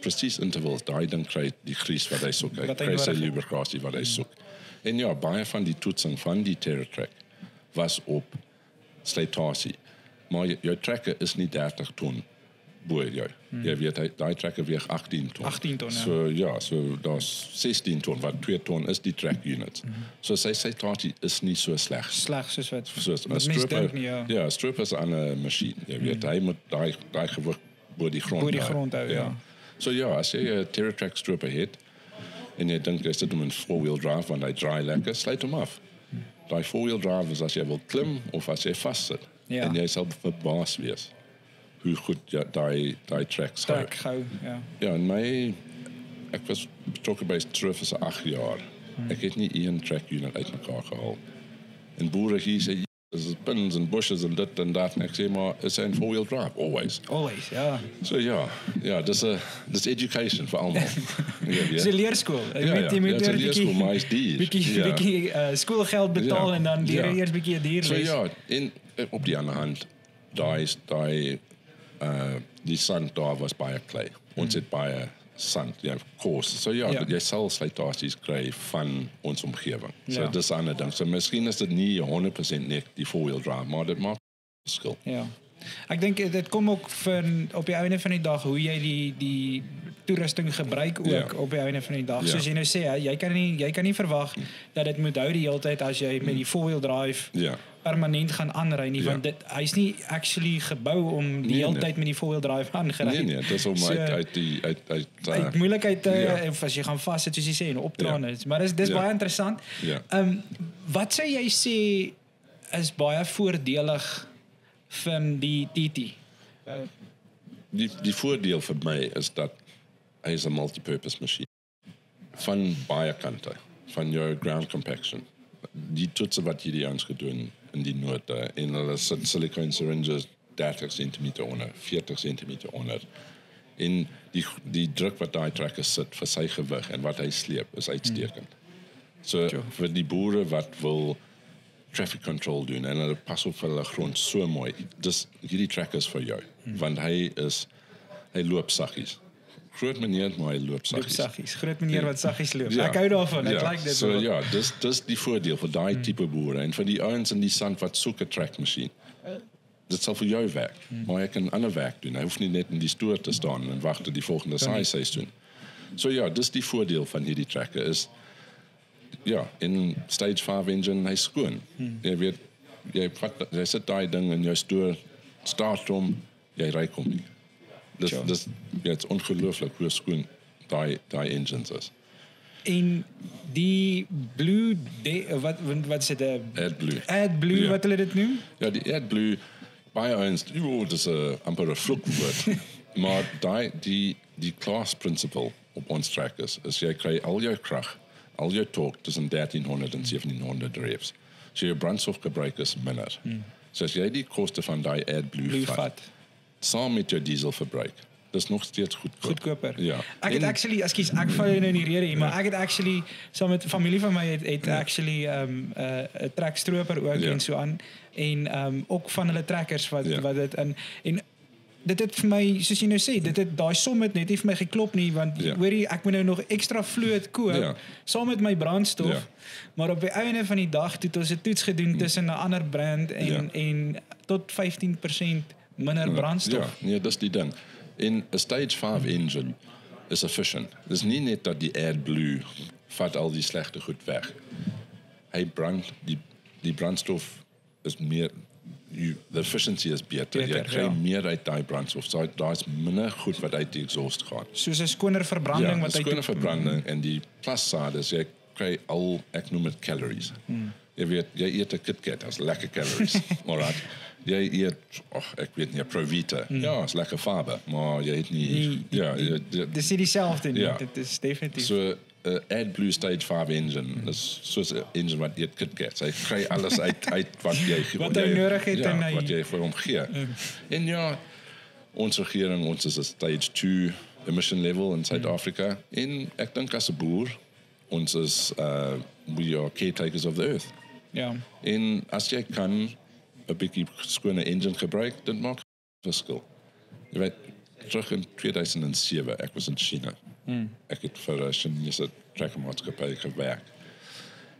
presies intervals daai ding kry die grease wat hy soek. Hy kry sy lubricasie wat hy soek. En ja, baie van die toetsing van die terror track was op slytasie. Maar jou tracker is nie 30 ton bo jou. Jy weet, daai tracker weeg 18 ton. 18 ton, ja. So ja, so daar's 16 ton, wat 2 ton is die track unit. So sy slytasie is nie so sleg. Sleg soos wat stroper, ja, stroper is aan 'n masjien. Jy weet, hy moet daai gewig bo die grond hou, ja. So ja, as jy 'n terror track stroper het en jy dink jy sit hom in 4-wheel drive want hy draai lekker, sluit hom af. Daai 4-wheel drive is as jy wil klim of as jy vassit. Ja. En jy sal verbaas wees hoe goed daai tracks hou. Ja, en ek was betrokke by Truffer se 8 jaar. Ek het nie een track unit uitmekaar gehaal. En boere hier sê there's pins and bushes and dit en dat, en ek sê maar it's a 4-wheel drive always, ja. So ja, dis education vir almal. Dis 'n leerskool. Jy moet 'n leerskool, maar is bietjie skoolgeld betaal en dan leer eers bietjie 'n dierles. So ja, en op die ander hand, die sand daar was baie klei. Ons het baie sand, coarse. So jy sal slytasies kry van ons omgewing. So dis 'n ander ding. So miskien is dit nie 100% net die 4-wheel drive, maar dit maak 'n verskil. Ja. Ek dink dit kom ook op die einde van die dag hoe jy die toerusting gebruik ook op die einde van die dag. Soos jy nou sê, jy kan nie verwag dat dit moet hou die hele tyd as jy met die 4-wheel drive permanent gaan aanry nie, want hy's nie actually gebou om die hele tyd met die 4-wheel drive aangery. Nee, dis om uit moeilikheid of as jy gaan vassit soos jy sê en opdraan is. Maar dis baie interessant. Wat sou jy sê is baie voordelig van die TT? Die voordeel vir my is dat hy is 'n multi-purpose masjien. Van baie kante, van jou ground compaction, die toetsen wat hierdie ouens gedoen in die note, en hulle sit silicone syringes 30 cm onder, 40 cm onder. En die druk wat daai trekker sit vir sy gewig en wat hy sleep is uitstekend. So vir die boere wat wil traffic control doen en hulle pas op vir hulle grond so mooi, dis hierdie trekker is vir jou, want hy loop saggies. Groot meneer, maar hy loop saggies. Groot meneer wat saggies loop. Ek hou daarvan, ek like dit. So ja, dis die voordeel vir daai tipe boere en vir die ouens in die sand wat soek 'n trekmasjien. Dit sal vir jou werk, maar jy kan ander werk doen. Hy hoef nie net in die stoor te staan en wag tot die volgende saaiseisoen. So ja, dis die voordeel van hierdie trekker is ja, in stage 5 engine hy skoon. Jy weet, jy sit daai ding in jou stoor, start hom, jy ry kom nie. Dis is ongelooflik hoe skoon daai engines is. En die blue, wat is dit? AdBlue, wat hulle dit noem? Ja, die AdBlue, baie ouens, dis amper 'n vloekwoord. Maar die class principle op ons trekkers is jy kry al jou krag, al jou torque tussen 1300 en 1700 revs. So jou brandstofgebruik is minder. So as jy die koste van die AdBlue vat, saam met jou dieselverbruik, dis nog steeds goedkoper. Ja. Ek het actually, ek val nou in die rede hier, maar ek het actually, saam met familie van my het actually 'n trekstroper ook en so aan, en ook van hulle trekkers wat dit in, en dit het vir my, soos jy nou sê, daai som het net nie vir my geklop nie, want hoorie, ek moet nou nog extra vloot koop, saam met my brandstof, maar op die einde van die dag het ons 'n toets gedoen tussen 'n ander brand en tot 15% minder brandstof. Ja, nee, dis die ding. En 'n stage 5 engine is efficient. Dis nie net dat die AdBlue vat al die slegte goed weg. Hy brand, die brandstof is meer, the efficiency is beter. Jy kry meer uit die brandstof. So daar's minder goed wat uit die exhaust gaan. Soos 'n skoner verbranding wat uit skoner verbranding, en die plus side is jy kry al, ek noem dit calories. Jy weet, jy eet 'n KitKat, as lekker calories. Alright. Jy eet, ek weet nie, Provita. Ja, is lekker farbe, maar jy eet nie. Dis dieselfde nie. Dit is definitief. So AdBlue Stage 5 engine is soos 'n engine wat eet KitKats. Hy kry alles uit wat jy nodig het en wat jy vir hom gee. En ja, ons regering, ons is 'n Stage 2 emission level in Suid-Afrika, en ek dink as 'n boer, ons is we are caretakers of the earth. Ja. En as jy kan 'n bietjie skone engine gebruik, dit maak 'n verskil. Jy weet, terug in 2007, ek was in China. Ek het vir 'n Chinese trekkermaatskappy gewerk.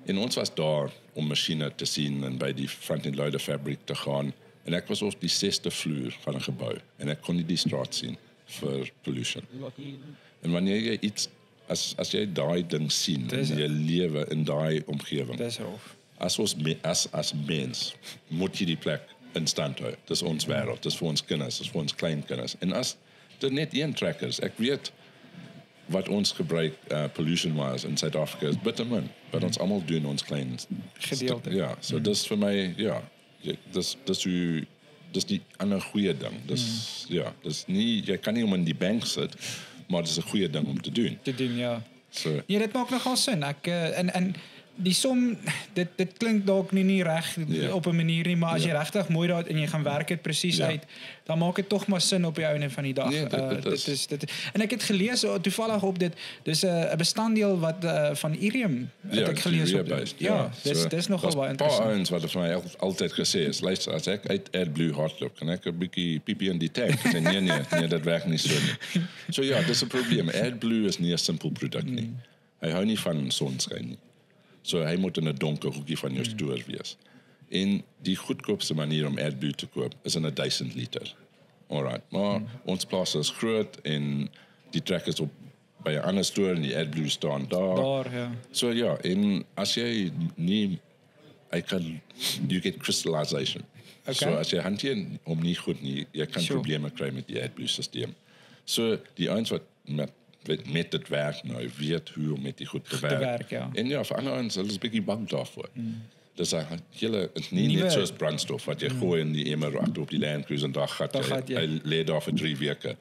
En ons was daar om masjiene te sien en by die front-end loader fabriek te gaan. En ek was op die 6de vloer van 'n gebou en ek kon nie die straat sien vir pollution. En wanneer jy iets, as jy daai ding sien, en jy lewe in daai omgewing. Dis rof. As mens moet jy die plek in stand hou. Dis ons wêreld, dis vir ons kinders, dis vir ons kleinkinders. En as dit net een trekkers, ek weet wat ons gebruik pollution-wise in Suid-Afrika is bitter min, wat ons almal doen, ons klein gedeelte. Ja, so dis vir my, dis die ander goeie ding. Dis nie, jy kan nie om in die bank sit, maar dis 'n goeie ding om te doen. Ja. So. Ja, dit maak nogal sin. Ek en die som, dit klink dalk nie reg op 'n manier nie, maar as jy regtig mooi daar en jy gaan werk dit presies uit, dan maak dit tog maar sin op die einde van die dag. Dit en ek het gelees toevallig op dit, dis 'n bestanddeel wat van Irium het ek gelees op dit. Ja, dis nogal baie interessant. Paar ouens wat vir my altyd gesê is, luister, as ek uit AdBlue hardloop, kan ek 'n bietjie piepie in die tank. Nee, dit werk nie so nie. So ja, dis 'n probleem. AdBlue is nie 'n simpel produk nie. Hy hou nie van sonskyn nie. So hy moet in 'n donker hoekie van jou stoor wees. En die goedkoopste manier om AdBlue te koop is in 'n 1000 liter. Alright, maar ons plaas is groot en die trekkers op by 'n ander stoor en die AdBlue staan daar. Ja. So ja, en as jy nie, you get crystallization. Okay. So as jy hanteer hom nie goed nie, jy kan probleme kry met die AdBlue systeem. So die ouens wat met dit werk nou, weet hoe om met die goed te werk. En ja, vir ander ouens, hulle is 'n bietjie bang daarvoor. Dis nie net soos brandstof wat jy gooi in die emmer agter op die Land Cruiser en hy lê daar vir 3 weke.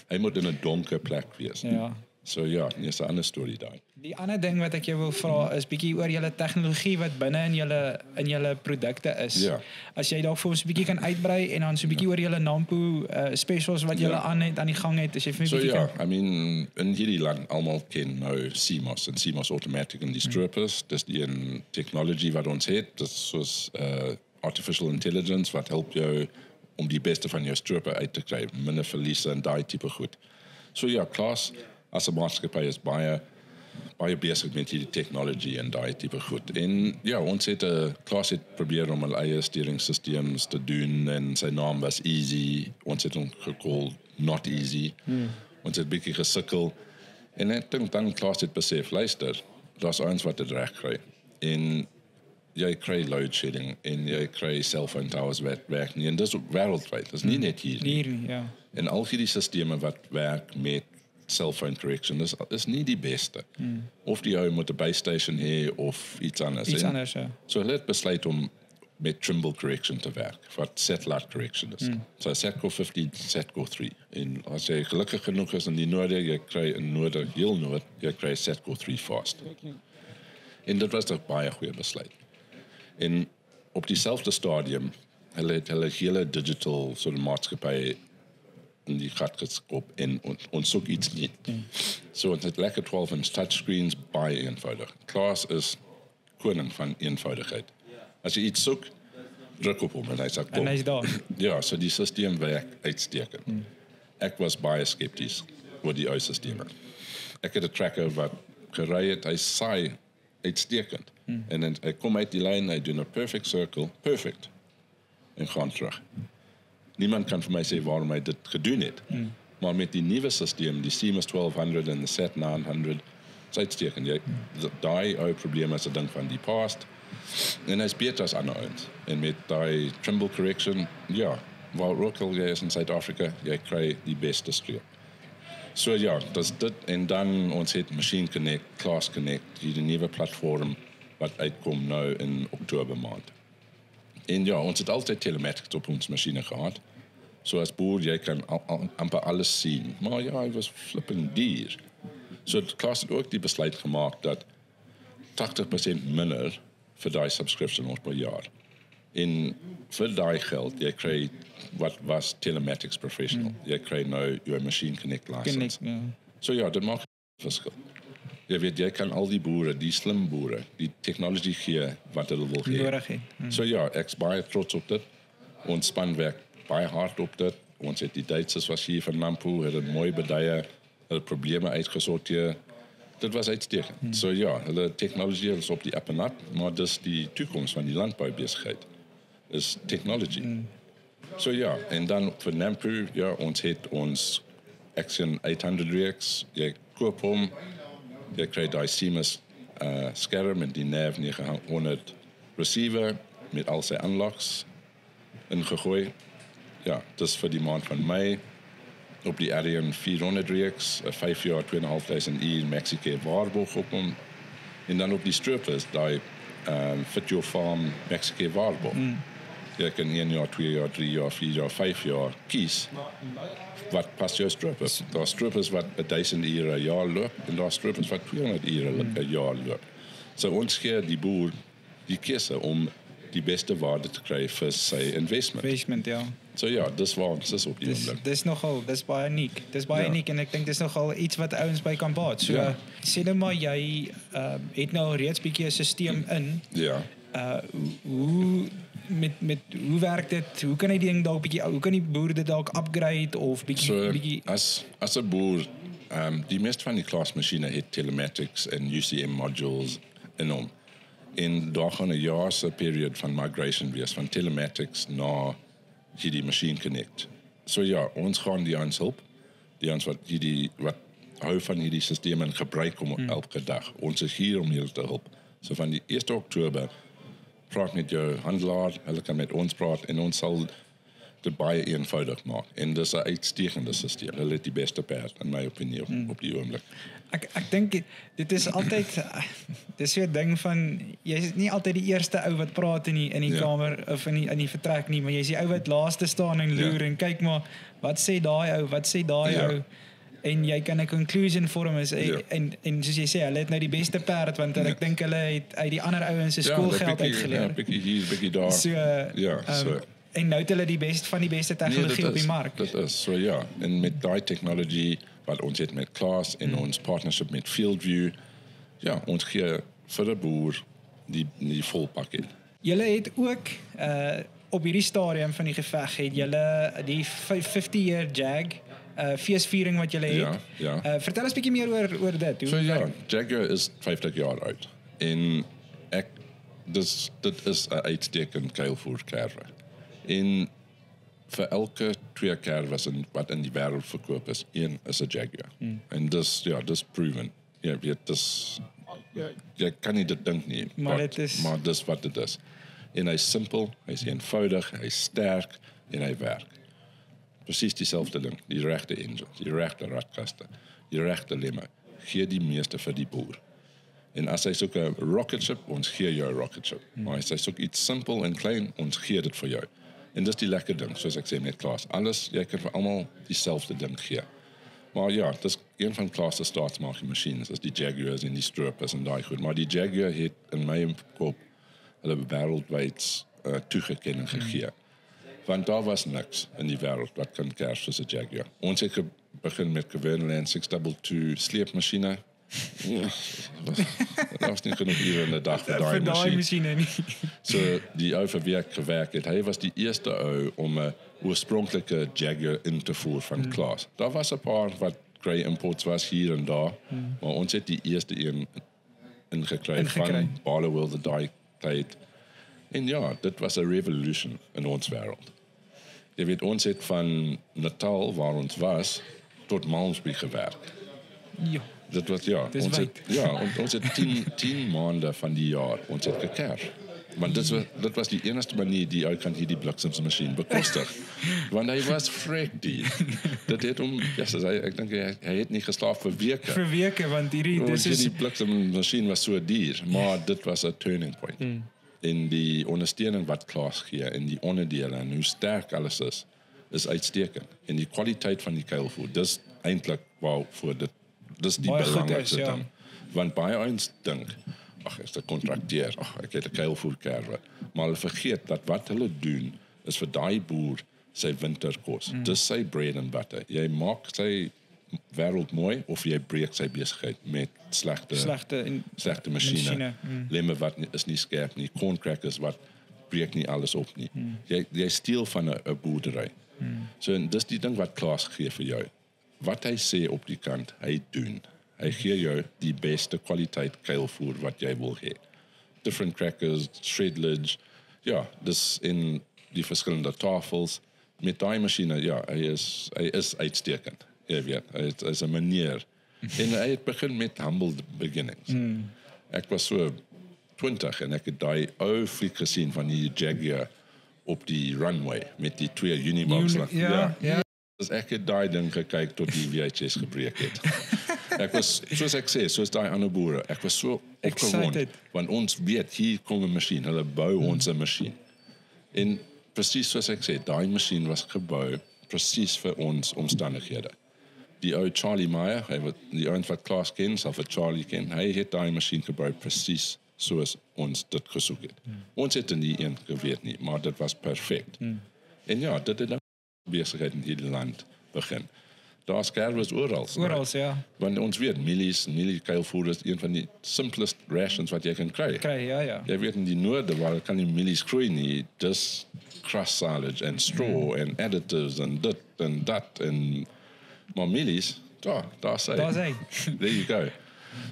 Hy moet in 'n donker plek wees. Ja. So ja, dis 'n ander storie daai. Die ander ding wat ek jou wil vra is bietjie oor julle tegnologie wat binne in julle produkte is. Ja. As jy dalk vir ons 'n bietjie kan uitbrei en dan so 'n bietjie oor julle Nampo specials wat julle aan die gang het, as jy vir my bietjie ja, kan. I mean, in hierdie land almal ken nou CMOS en CMOS Automatic en die strippers, dis die een technology wat ons het, dis soos artificial intelligence wat help jou om die beste van jou stripper uit te kry, minder verliese en daai tipe goed. So ja, Klaas as 'n maatskappy is baie besig met hierdie technology en daai tipe goed. En ja, ons het Klaas het probeer om 'n eie sturingssysteem te doen en sy naam was Easy. Ons het hom gekol Not Easy. Ons het bietjie gesukkel. En ek dink dan Klaas het besef, luister, daar's ons wat dit reg kry. En jy kry load shedding en jy kry cellphone towers wat werk nie. En dis wêreldwyd, dis nie net hier nie. Hier, ja. En al hierdie sisteme wat werk met cellphone correction is nie die beste. Of die ou moet 'n base station hê of iets anders. Iets anders, ja. So hulle het besluit om met Trimble correction te werk, wat satellite correction is. So Satco 15, Satco 3. En as jy gelukkig genoeg is in die noorde, jy kry in noorde, heel noord, jy kry Satco 3 fast. En dit was 'n baie goeie besluit. En op dieselfde stadium, hulle het hulle hele digital soort maatskappy in die gat geskop en ons soek iets nie. So ons het lekker 12-inch touchscreens, baie eenvoudig. Klaas is koning van eenvoudigheid. As jy iets soek, druk op hom en hy sê kom. En hy's daar. Ja, so die systeem werk uitstekend. Ek was baie skepties oor die ou sisteme. Ek het 'n tracker wat gery het, hy saai uitstekend. En dan hy kom uit die lyn, hy doen 'n perfect circle, perfect. En gaan terug. Niemand kan vir my sê waarom hy dit gedoen het. Maar met die nuwe stelsel, die CMOS 1200 en die SAT 900, uitstekend. Jy daai ou probleme is 'n ding van die past. En hy's beter as ander ouens. En met daai Trimble correction, ja, waar ook al jy is in Suid-Afrika, jy kry die beste streep. So ja, dis dit en dan ons het Machine Connect, Klaas Connect, die nuwe platform wat uitkom nou in Oktober maand. En ja, ons het altyd telematics op ons masjiene gehad. So as boer, jy kan amper alles sien. Maar ja, hy was flipping duur. So Klaas het ook die besluit gemaak dat 80% minder vir daai subscription ons per jaar. En vir daai geld, jy kry wat was telematics professional. Jy kry nou jou Machine Connect license. So ja, dit maak 'n verskil. Jy weet, jy kan al die boere, die slim boere, die tegnologie gee wat hulle wil gee. So ja, ek's baie trots op dit. Ons span werk baie hard op dit. Ons het die Duitsers was hier van Nampo, het 'n mooi bedye, hulle probleme uitgesorteer. Dit was uitstekend. So ja, hulle tegnologie is op die up and up, maar dis die toekoms van die landboubesigheid. Is technology. So ja, en dan vir Nampo, ja, ons het ons Action 800 reeks, jy koop hom, jy kry die CMOS skerm en die NAV 900 receiver met al sy unlocks ingegooi. Ja, dis vir die maand van Mei. Op die Ariane 400 reeks, 5 jaar, 2.500 uur Mexicare waarborg op hom. En dan op die strippers, die Fit Your Farm Mexicare waarborg. Jy kan 1 jaar, 2 jaar, 3 jaar, 4 jaar, 5 jaar kies. Wat pas jou strippers? Daar strippers wat 1000 uur 'n jaar loop en daar strippers wat 200 uur 'n jaar loop. So ons gee die boer die keuse om die beste waarde te kry vir sy investment. Ja. So ja, dis waar ons is op die oomblik. Dis nogal, dis baie uniek. Dis baie uniek en ek dink dis nogal iets wat ouens by kan baat. So sê nou maar jy het nou reeds bietjie 'n stelsel in. Ja. Hoe werk dit? Hoe kan hy die ding dalk bietjie, hoe kan die boer dit dalk upgrade of bietjie as 'n boer, die meeste van die klasmasjiene het telematics en UCM modules in hom. En daar gaan 'n jaar se period van migration wees van telematics na die Machine Connect. So ja, ons gaan die ons help. Die ons wat hou van hierdie stelsels en gebruik om elke dag. Ons is hier om julle te help. So van die 1 Oktober praat met jou handelaar, hulle kan met ons praat en ons sal dit baie eenvoudig maak. En dis 'n uitstekende stelsel. Hulle het die beste perd in my opinie op die oomblik. Ek dink dit is altyd dis so 'n ding van jy is nie altyd die eerste ou wat praat in die kamer of in die vertrek nie, maar jy is die ou wat laaste staan en loer en kyk maar wat sê daai ou, wat sê daai ou. en jy kan 'n conclusion vorm is en soos jy sê, hulle het nou die beste perd want ek dink hulle het uit die ander ouens se skoolgeld uitgeleer. Ja, bietjie hier, bietjie daar. So, en nou het hulle die beste tegnologie op die mark. Dit is so ja, en met daai tegnologie wat ons het met Klaas en ons partnership met Fieldview, ja, ons gee vir 'n boer die volpakket. Julle het ook op hierdie stadium van die geveg het julle die 50-year Jag feesviering wat julle het. Ja. Vertel ons bietjie meer oor dit. So ja, Jaguar is 50 jaar oud. En dit is 'n uitstekende kuilvoerkerwe. En vir elke 2 kerwes wat in die wêreld verkoop is, een is 'n Jaguar. En dis proven. Ja, jy kan nie dit dink nie, maar dis wat dit is. En hy's simpel, hy's eenvoudig, hy's sterk en hy werk. Presies dieselfde ding, die regte engine, die regte ratkaste, die regte lemme, gee die meeste vir die boer. En as hy soek 'n rocket ship, ons gee jou 'n rocket ship. Maar as hy soek iets simpel en klein, ons gee dit vir jou. En dis die lekker ding, soos ek sê met Klaas. Alles, jy kan vir almal dieselfde ding gee. Maar ja, dis een van Klaas se staatsmaakte masjiens, is die Jaguars en die Stropers en daai goed. Maar die Jaguar het in my kop hulle wêreldwyd toegekenning gegee. Want daar was niks in die wêreld wat kan kers soos 'n Jaguar. Ons het begin met Kverneland 622 sleepmasjiene. Ja, dat was nie genoeg ure in 'n dag vir daai masjiene nie. So die ou gewerk het. Hy was die eerste ou om 'n oorspronklike Jaguar in te voer van Klaas. Daar was 'n paar wat grey imports was hier en daar, maar ons het die eerste een ingekry van Barloworld daai tyd. En ja, dit was 'n revolution in ons wêreld. Jy weet, ons het van Natal waar ons was tot Malmesbury gewerk. Ja. Dit was ons het 10 maande van die jaar ons het gekerf. Want dit was die enigste manier die ou kan hierdie bliksemsmasjien bekostig. Want hy was vrek duur. Dit het hom, ek dink hy het nie geslaap vir weke. Vir weke, want die bliksemmasjien was so duur, maar dit was 'n turning point. En die ondersteuning wat Klaas gee en die onderdele en hoe sterk alles is uitstekend. En die kwaliteit van die kuilvoer, dis eintlik waarvoor dis die belangrikste ding. Want baie ouens dink, is 'n kontrakteur, ek het 'n kuilvoerkerwe, maar hulle vergeet dat wat hulle doen is vir daai boer sy winterkos. Dis sy bread and butter. Jy maak sy wêreld mooi of jy breek sy besigheid met slegte masjiene. Lemme wat is nie skerp nie, corncrackers wat breek nie alles op nie. Jy steel van 'n boerdery. So dis die ding wat Klaas gee vir jou. Wat hy sê op die kant, hy doen. Hy gee jou die beste kwaliteit kuilvoer wat jy wil hê. Different crackers, shredlage, ja, dis in die verskillende tafels. Met daai masjiene, ja, hy is uitstekend. Jy weet, hy is 'n manier. En hy het begin met humble beginnings. Ek was so 20 en ek het daai ou fliek gesien van die Jaguar op die runway met die 2 Unimogs. Ja. Dus ek het daai ding gekyk tot die VHS gebreek het. Ek was, soos ek sê, soos daai ander boere, ek was so opgewonde, want ons weet, hier kom 'n masjien, hulle bou ons 'n masjien. En presies soos ek sê, daai masjien was gebou presies vir ons omstandighede. Die ou Charlie Meyer, die ou wat Klaas ken, sal vir Charlie ken, hy het daai masjien gebou presies soos ons dit gesoek het. Ons het nie een geweet nie, maar dit was perfect. En ja, dit het besigheid in hierdie land begin. Daar skerwes oral. Ja. Want ons weet, mielie kuilvoer is een van die simplest rations wat jy kan kry. Ja. Jy weet in die noorde waar kan die mielies groei nie, dis crust silage en straw en additives en dit en dat en maar mielies, daar sê. There you go.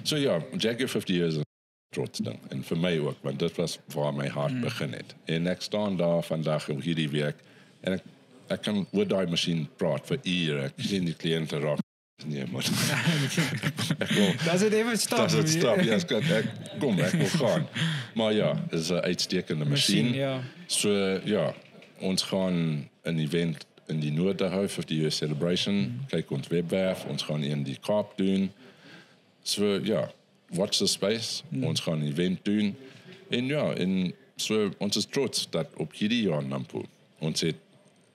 So ja, Jaguar 50 years is trots ding. En vir my ook, want dit was waar my hart begin het. En ek staan daar vandag op hierdie week en ek kan oor daai masjien praat vir ure. Ek sien die kliënte raak. Nee, maar Does it ever stop? Ja, ek wil gaan. Maar ja, dit is 'n uitstekende masjien. Ja. So ja, ons gaan 'n event in die noorde hou vir die year celebration. Kyk ons webwerf, ons gaan in die Kaap doen. So ja, watch the space. Ons gaan 'n event doen. En ja, so ons is trots dat op hierdie jaar Nampo ons het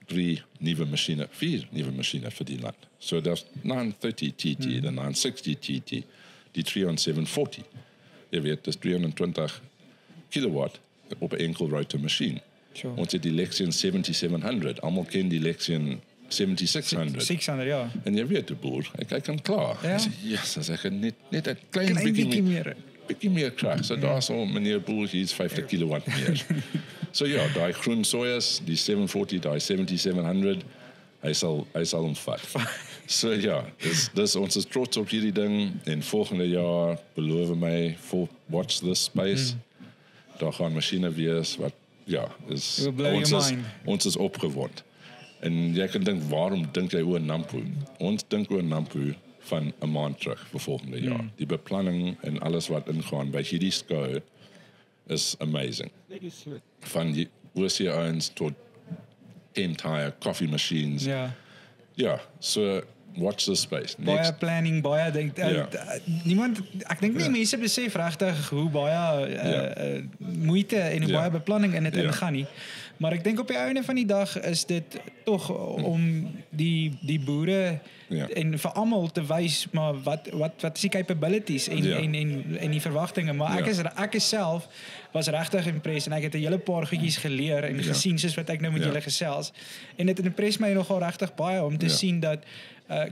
4 nuwe masjiene vir die land. So daar's 930 TT, dan 960 TT, die 3740. Jy weet, dis 320 kilowatt op 'n enkel rotor masjien. Sure. Ons het die Lexion 7700, almal ken die Lexion 7600. 600, ja. En jy weet, die boer, hy kan klaar. Ja. Hy sê, yes, as ek net 'n klein bietjie meer krag. So daar so meneer boer, hier's 50 kilowatt meer. So ja, daai groen sojas, die 740, daai 7700, hy sal hom vat. So ja, dis ons is trots op hierdie ding en volgende jaar beloof my watch this space. Daar gaan masjiene wees wat ja, ons is opgewond. En jy kan dink, waarom dink jy oor Nampo? Ons dink oor Nampo van 'n maand terug vir volgende jaar. Die beplanning en alles wat ingaan by hierdie skou is amazing. Van die oceaans tot entire coffee machines. Ja, so watch the space. Baie planning, baie dink niemand, ek dink nie mense besef regtig hoe baie moeite en hoe baie beplanning in dit ingaan nie. Maar ek dink op die einde van die dag is dit tog om die boere en vir almal te wys maar wat is die capabilities en die verwagtinge, maar ek is self was regtig impressed en ek het 'n hele paar goedjies geleer en gesien soos wat ek nou met julle gesels en dit impress my nogal regtig baie om te sien dat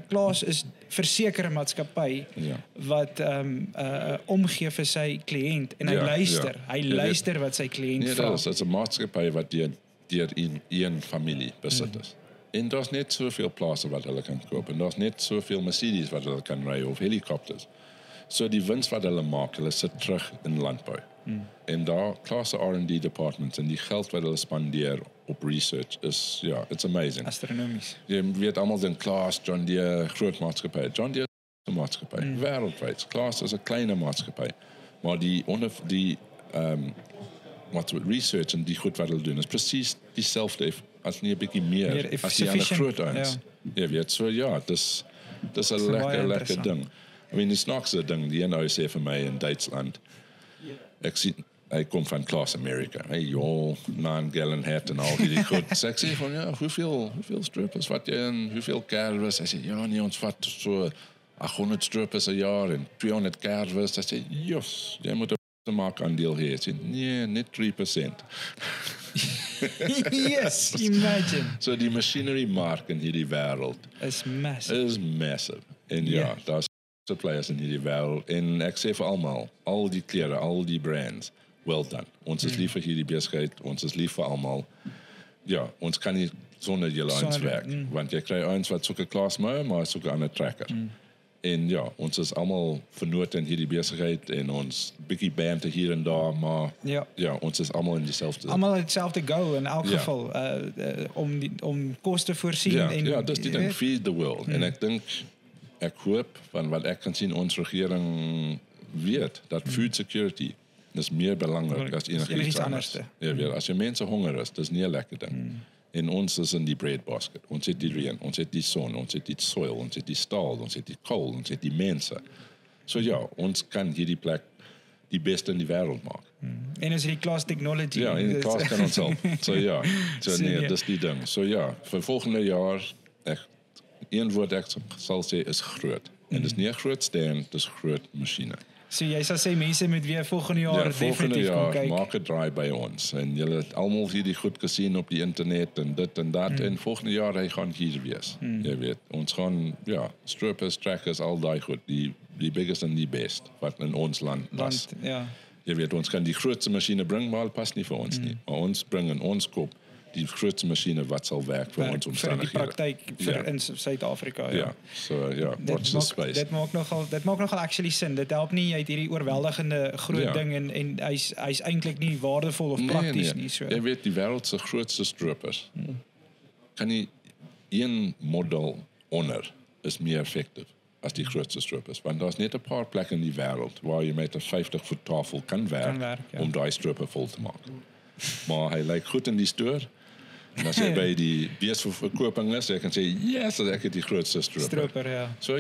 Klaas is versekerde maatskappy wat omgee vir sy kliënt en hy luister wat sy kliënt vra. Dit is 'n maatskappy wat deur een familie besit is. En daar's net soveel plase wat hulle kan koop en daar's net soveel Mercedes wat hulle kan ry of helikopters. So die wins wat hulle maak, hulle sit terug in landbou. En daar klasse R&D departments en die geld wat hulle spandeer op research is, it's amazing. Astronomies. Jy weet almal dink Klaas, John Deere, groot maatskappy. John Deere is 'n maatskappy, wêreldwyd. Klaas is 'n kleiner maatskappy. Maar die research en die goed wat hulle doen is presies dieselfde as nie 'n bietjie meer as die ander groot ouens. Jy weet, so dis 'n lekker ding. I mean, die snaakse ding, die nou sê vir my in Duitsland. Ek sien hy kom van Klaas America. Hey, 9-gallon hat en al die goed. So ek sê van hoeveel strippers vat jy en hoeveel kerwes? Hy sê nee, ons vat so 800 strippers 'n jaar en 200 kerwes. Hy sê, "Jos, jy moet 'n markandeel hê." Hy sê, "Nee, net 3%." Yes, imagine. So die machinery mark in hierdie wêreld is massive. En daar's players in hierdie wêreld en ek sê vir almal, al die klere, al die brands, well done. Ons is lief vir hierdie besigheid, ons is lief vir almal. Ja, ons kan nie sonder julle ouens werk, want jy kry ouens wat soek 'n klas maar soek 'n ander trekker. En ons is almal vernoot in hierdie besigheid en ons bietjie band hier en daar, maar ons is almal in dieselfde. Almal het dieselfde goal in elk geval om kos te voorsien en dis die ding, feed the world. En ek hoop van wat ek kan sien ons regering weet dat food security is meer belangrik as enigiets anders. Ja, weet, as jy mense honger is, dis nie 'n lekker ding. En ons is in die breadbasket. Ons het die reën, ons het die son, ons het die soil, ons het die staal, ons het die kool, ons het die mense. So ons kan hierdie plek die beste in die wêreld maak. En is die class technology. Ja, en class kan ons help. So nee, dis die ding. So vir volgende jaar een woord ek sal sê is groot. En dis nie 'n groot stand, dis groot masjiene. So jy sal sê mense moet weer volgende jaar definitief kom kyk. Maak 'n draai by ons en julle het almal hierdie goed gesien op die internet en dit en dat en volgende jaar hy gaan hier wees. Jy weet, ons gaan strippers, trackers, al daai goed, die biggest en die best wat in ons land pas. Jy weet, ons kan die grootste masjiene bring, maar dit pas nie vir ons nie. Maar ons bring in ons kop die grootste masjiene wat sal werk vir ons omstandighede. Vir die praktyk in Suid-Afrika. Watch the space. Dit maak nogal actually sin. Dit help nie uit hierdie oorweldigende groot ding en hy's eintlik nie waardevol of prakties nie so. Jy weet die wêreld se grootste strippers. Kan nie een model onder is meer effektief as die grootste strippers, want daar's net 'n paar plekke in die wêreld waar jy met 'n 50-voet tafel kan werk om daai stripper vol te maak. Maar hy lyk goed in die stoor. En as jy by die beesverkoping is, jy kan sê, yes, ek het die grootste stripper. So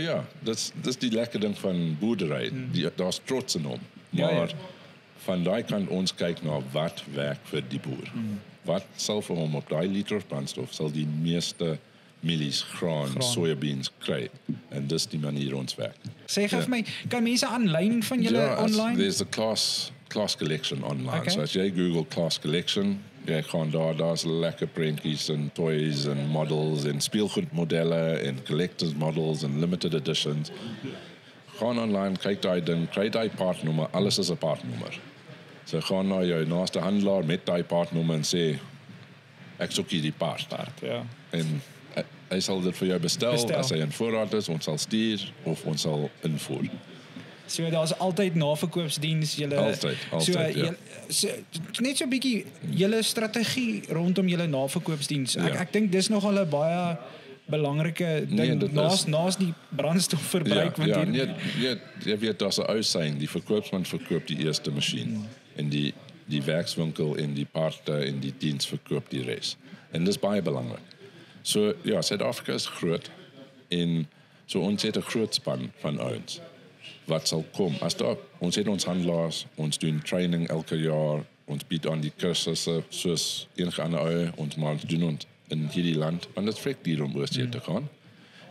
dis die lekker ding van boerdery. Daar's trots in hom. Maar van daai kant ons kyk na wat werk vir die boer. wat sal vir hom op daai liter brandstof sal die meeste mielies, graan, sojabeans kry. En dis die manier ons werk. Sê gou vir my, kan mense aanlyn van julle online? There's a class collection online. Okay. So as jy Google class collection, jy gaan daar's lekker prentjies en toys en models en speelgoedmodelle en collectors models en limited editions. Gaan online, kyk daai ding, kry daai partnommer, alles is 'n partnommer. So gaan na jou naaste handelaar met daai partnommer en sê ek soek hierdie part. Ja. En hy sal dit vir jou bestel. As hy in voorraad is, ons sal stuur of ons sal invoer. So daar's altyd naverkoopsdiens, julle Altyd, ja. Net so 'n bietjie julle strategie rondom julle naverkoopsdiens. Ek dink dis nogal 'n baie belangrike ding naas die brandstofverbruik want jy weet daar's 'n ou saying, die verkoopsman verkoop die eerste masjien en die werkswinkel en die parte en die diens verkoop die res. En dis baie belangrik. So ja, Suid-Afrika is groot en so ons het 'n groot span van ouens wat sal kom. Ons het ons handelaars, ons doen training elke jaar, ons bied aan die kursusse soos enige ander ou, ons maar doen ons in hierdie land, want dit vrek hier om oorsee te gaan.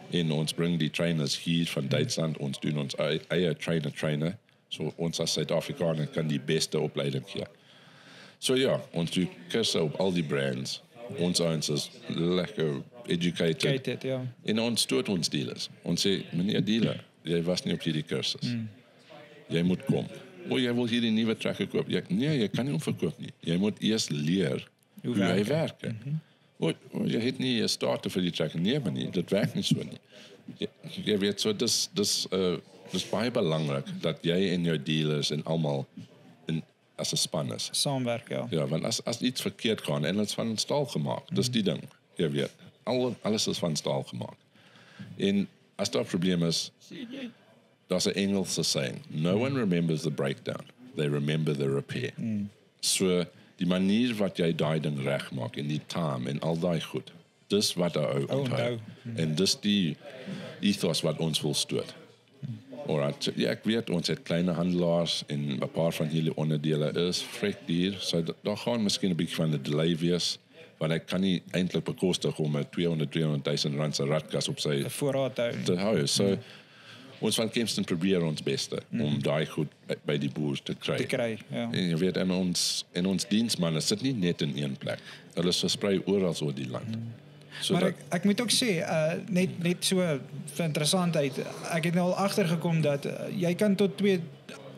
En ons bring die trainers hier van Duitsland, ons doen ons eie trainer, so ons as Suid-Afrikaner kan die beste opleiding gee. So ja, ons doen kursusse op al die brands, ons ouens is lekker educated, ja. En ons stoot ons dealers, ons sê, meneer dealer, jy was nie op hierdie kursus. Jy moet kom. Jy wil hierdie nuwe trekker koop. Nee, jy kan nie hom verkoop nie. Jy moet eers leer hoe hy werk. Jy het nie 'n starter vir die trekker. Nee, maar nie, dit werk nie so nie. Jy weet, so dis baie belangrik dat jy en jou dealers en almal as 'n span is. Saamwerk, ja. Ja, want as iets verkeerd gaan en dit is van staal gemaak, dis die ding. Jy weet, alles is van staal gemaak. En as daar 'n probleem is, daar's 'n Engelse saying, no one remembers the breakdown, they remember the repair. So die manier wat jy daai ding regmaak en die time en al daai goed, dis wat 'n ou onthou. En dis die ethos wat ons wil stoot. Alright, so, ek weet ons het kleine handelaars en 'n paar van hierdie onderdele is vrek duur, so daar gaan miskien 'n bietjie van 'n delay wees, want ek kan nie eintlik bekostig om 'n 200,000 rand se radkas op sy voorraad te hou. So ons van Kempston probeer ons beste om daai goed by die boer te kry. Ja. En jy weet, en ons diensmanne sit nie net in een plek. Hulle is versprei oral oor die land. So maar ek moet ook sê, net so vir interessantheid, ek het nou al agtergekom dat jy kan tot 2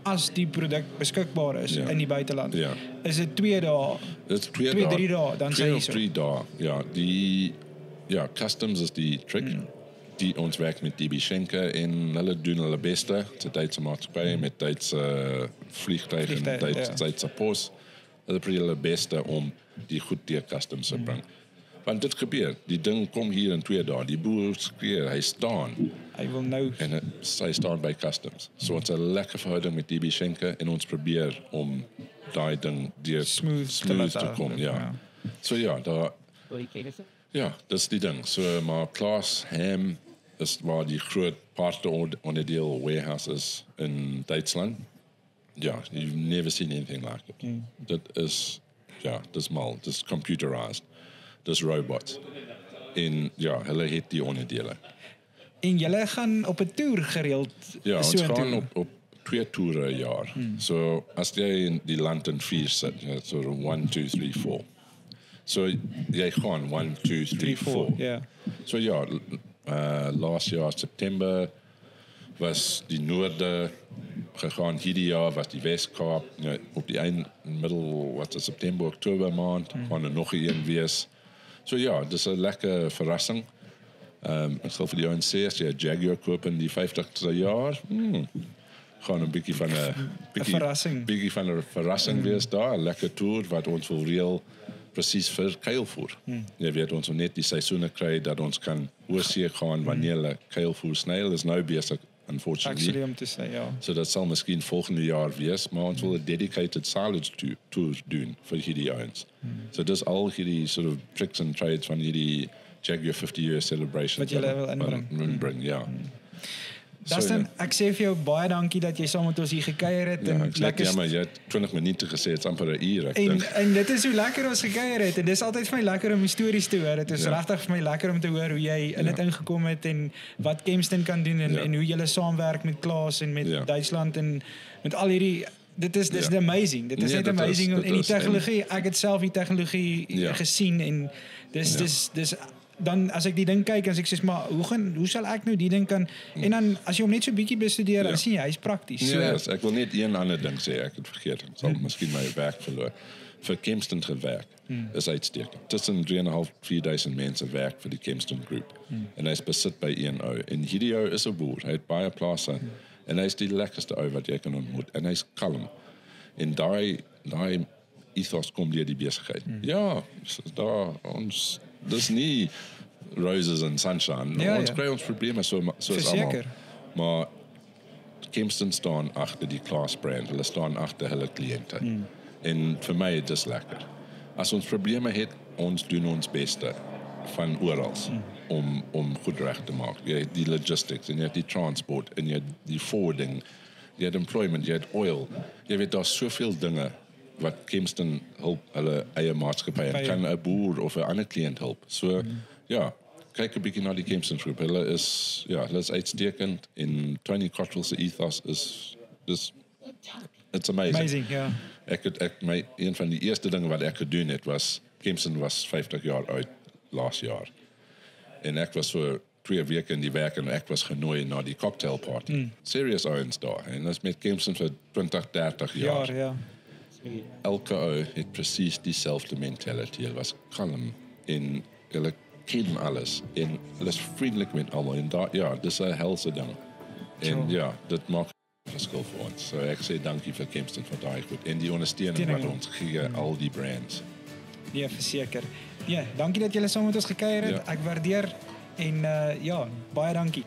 as die produk beskikbaar is in die buiteland. Ja. Is dit 2 dae? Dit is 2, 3 dae, dan sê jy so. 3 dae. Ja, customs is die trick. Die ons werk met DB Schenker en hulle doen hulle beste. Dit is 'n Duitse maatskappy met Duitse vliegtuie en Duitse pos. Hulle probeer hulle beste om die goed deur customs te bring. Want dit gebeur, die ding kom hier in 2 dae, die boer skree, hy staan. Hy wil nou en hy staan by customs. So ons 'n lekker verhouding met DB Schenker en ons probeer om daai ding deur smooth te kom, ja. So ja, dis die ding. So maar Klaas Ham is waar die groot parte onderdeel warehouses in Duitsland. Ja, you've never seen anything like it. That is, dis mal, dis computerized. Dis robots. En ja, hulle het die onderdele. En julle gaan op 'n toer gereeld ja, ons gaan op 2 toere 'n jaar. So as jy in die land in 4 sit, so 1, 2, 3, 4. So jy gaan 1, 2, 3, 4. Ja. So ja, laas jaar September was die noorde gegaan, hierdie jaar was die Weskaap, op die middel wat is September, Oktober maand, gaan er nog een wees. So ja, dis 'n lekker verrassing. Ek sal vir die ouens sê, as jy 'n Jaguar koop in die 50ste jaar, gaan 'n bietjie van 'n verrassing wees daar, 'n lekker toer wat ons wil reël presies vir kuilvoer. Jy weet, ons wil net die seisoene kry dat ons kan oorsee gaan wanneer hulle kuilvoer sny. Hulle is nou besig, unfortunately. Actually, om te sê, ja. So dat sal miskien volgende jaar wees, maar ons wil 'n dedicated silage tour doen vir hierdie ouens. So dis al hierdie sort of tricks and trades van hierdie Jaguar 50-year celebration. Wat julle wil inbring. Ja. Dustin, ek sê vir jou baie dankie dat jy saam met ons hier gekuier het. Ja, En ek sê jammer, jy het 20 minute gesê, het is amper 'n uur, ek dink. En dit is hoe lekker ons gekuier het. En dis altyd vir my lekker om die stories te hoor. Dit is regtig vir my lekker om te hoor hoe jy in dit ingekom het en wat Kempston kan doen en hoe julle saamwerk met Klaas en met Duitsland en met al hierdie. Dit is amazing. Dit is net amazing. En die tegnologie, ek het self die tegnologie gesien en dis dan as ek die ding kyk en as ek sê maar hoe sal ek nou die ding kan en dan as jy hom net so bietjie bestudeer dan sien jy hy's prakties. So ek wil net een ander ding sê, ek het vergeet. Ek sal miskien my werk verloor. Vir Kempston gewerk is uitstekend. Tussen 3.500-4.000 mense werk vir die Kempston Groep. En hy's besit by een ou. En hierdie ou is 'n boer. Hy het baie plase en hy's die lekkerste ou wat jy kan ontmoet en hy's kalm. En daai ethos kom deur die besigheid. Ja, daar ons dis nie roses and sunshine. Ons kry ons probleme so is almal. Maar Kempston staan agter die Klaas brand. Hulle staan agter hulle kliënte. En vir my is dit lekker. As ons probleme het, ons doen ons beste van oral om goed reg te maak. Jy het die logistics en jy het die transport en jy het die forwarding, jy het employment, jy het oil. Jy weet daar's soveel dinge wat Kempston help hulle eie maatskappy en kan 'n boer of 'n ander kliënt help. So kyk 'n bietjie na die Kempston groep. Hulle is uitstekend en Tony Cottrell se ethos is it's amazing. Een van die eerste dinge wat ek gedoen het was Kempston was 50 jaar oud laas jaar. En ek was vir 2 weke in die werk en ek was genooi na die cocktail party. Serious ouens daar. En ons met Kempston vir 20-30 jaar. Elke ou het presies dieselfde mentality. Hulle was kalm en hulle ken alles en hulle is vriendelik met almal en dis 'n helse ding. En dit maak 'n verskil vir ons. So ek sê dankie vir Kempston vir daai goed en die ondersteuning wat ons gee al die brands. Ja, verseker. Ja, dankie dat julle saam met ons gekuier het. Ek waardeer en baie dankie.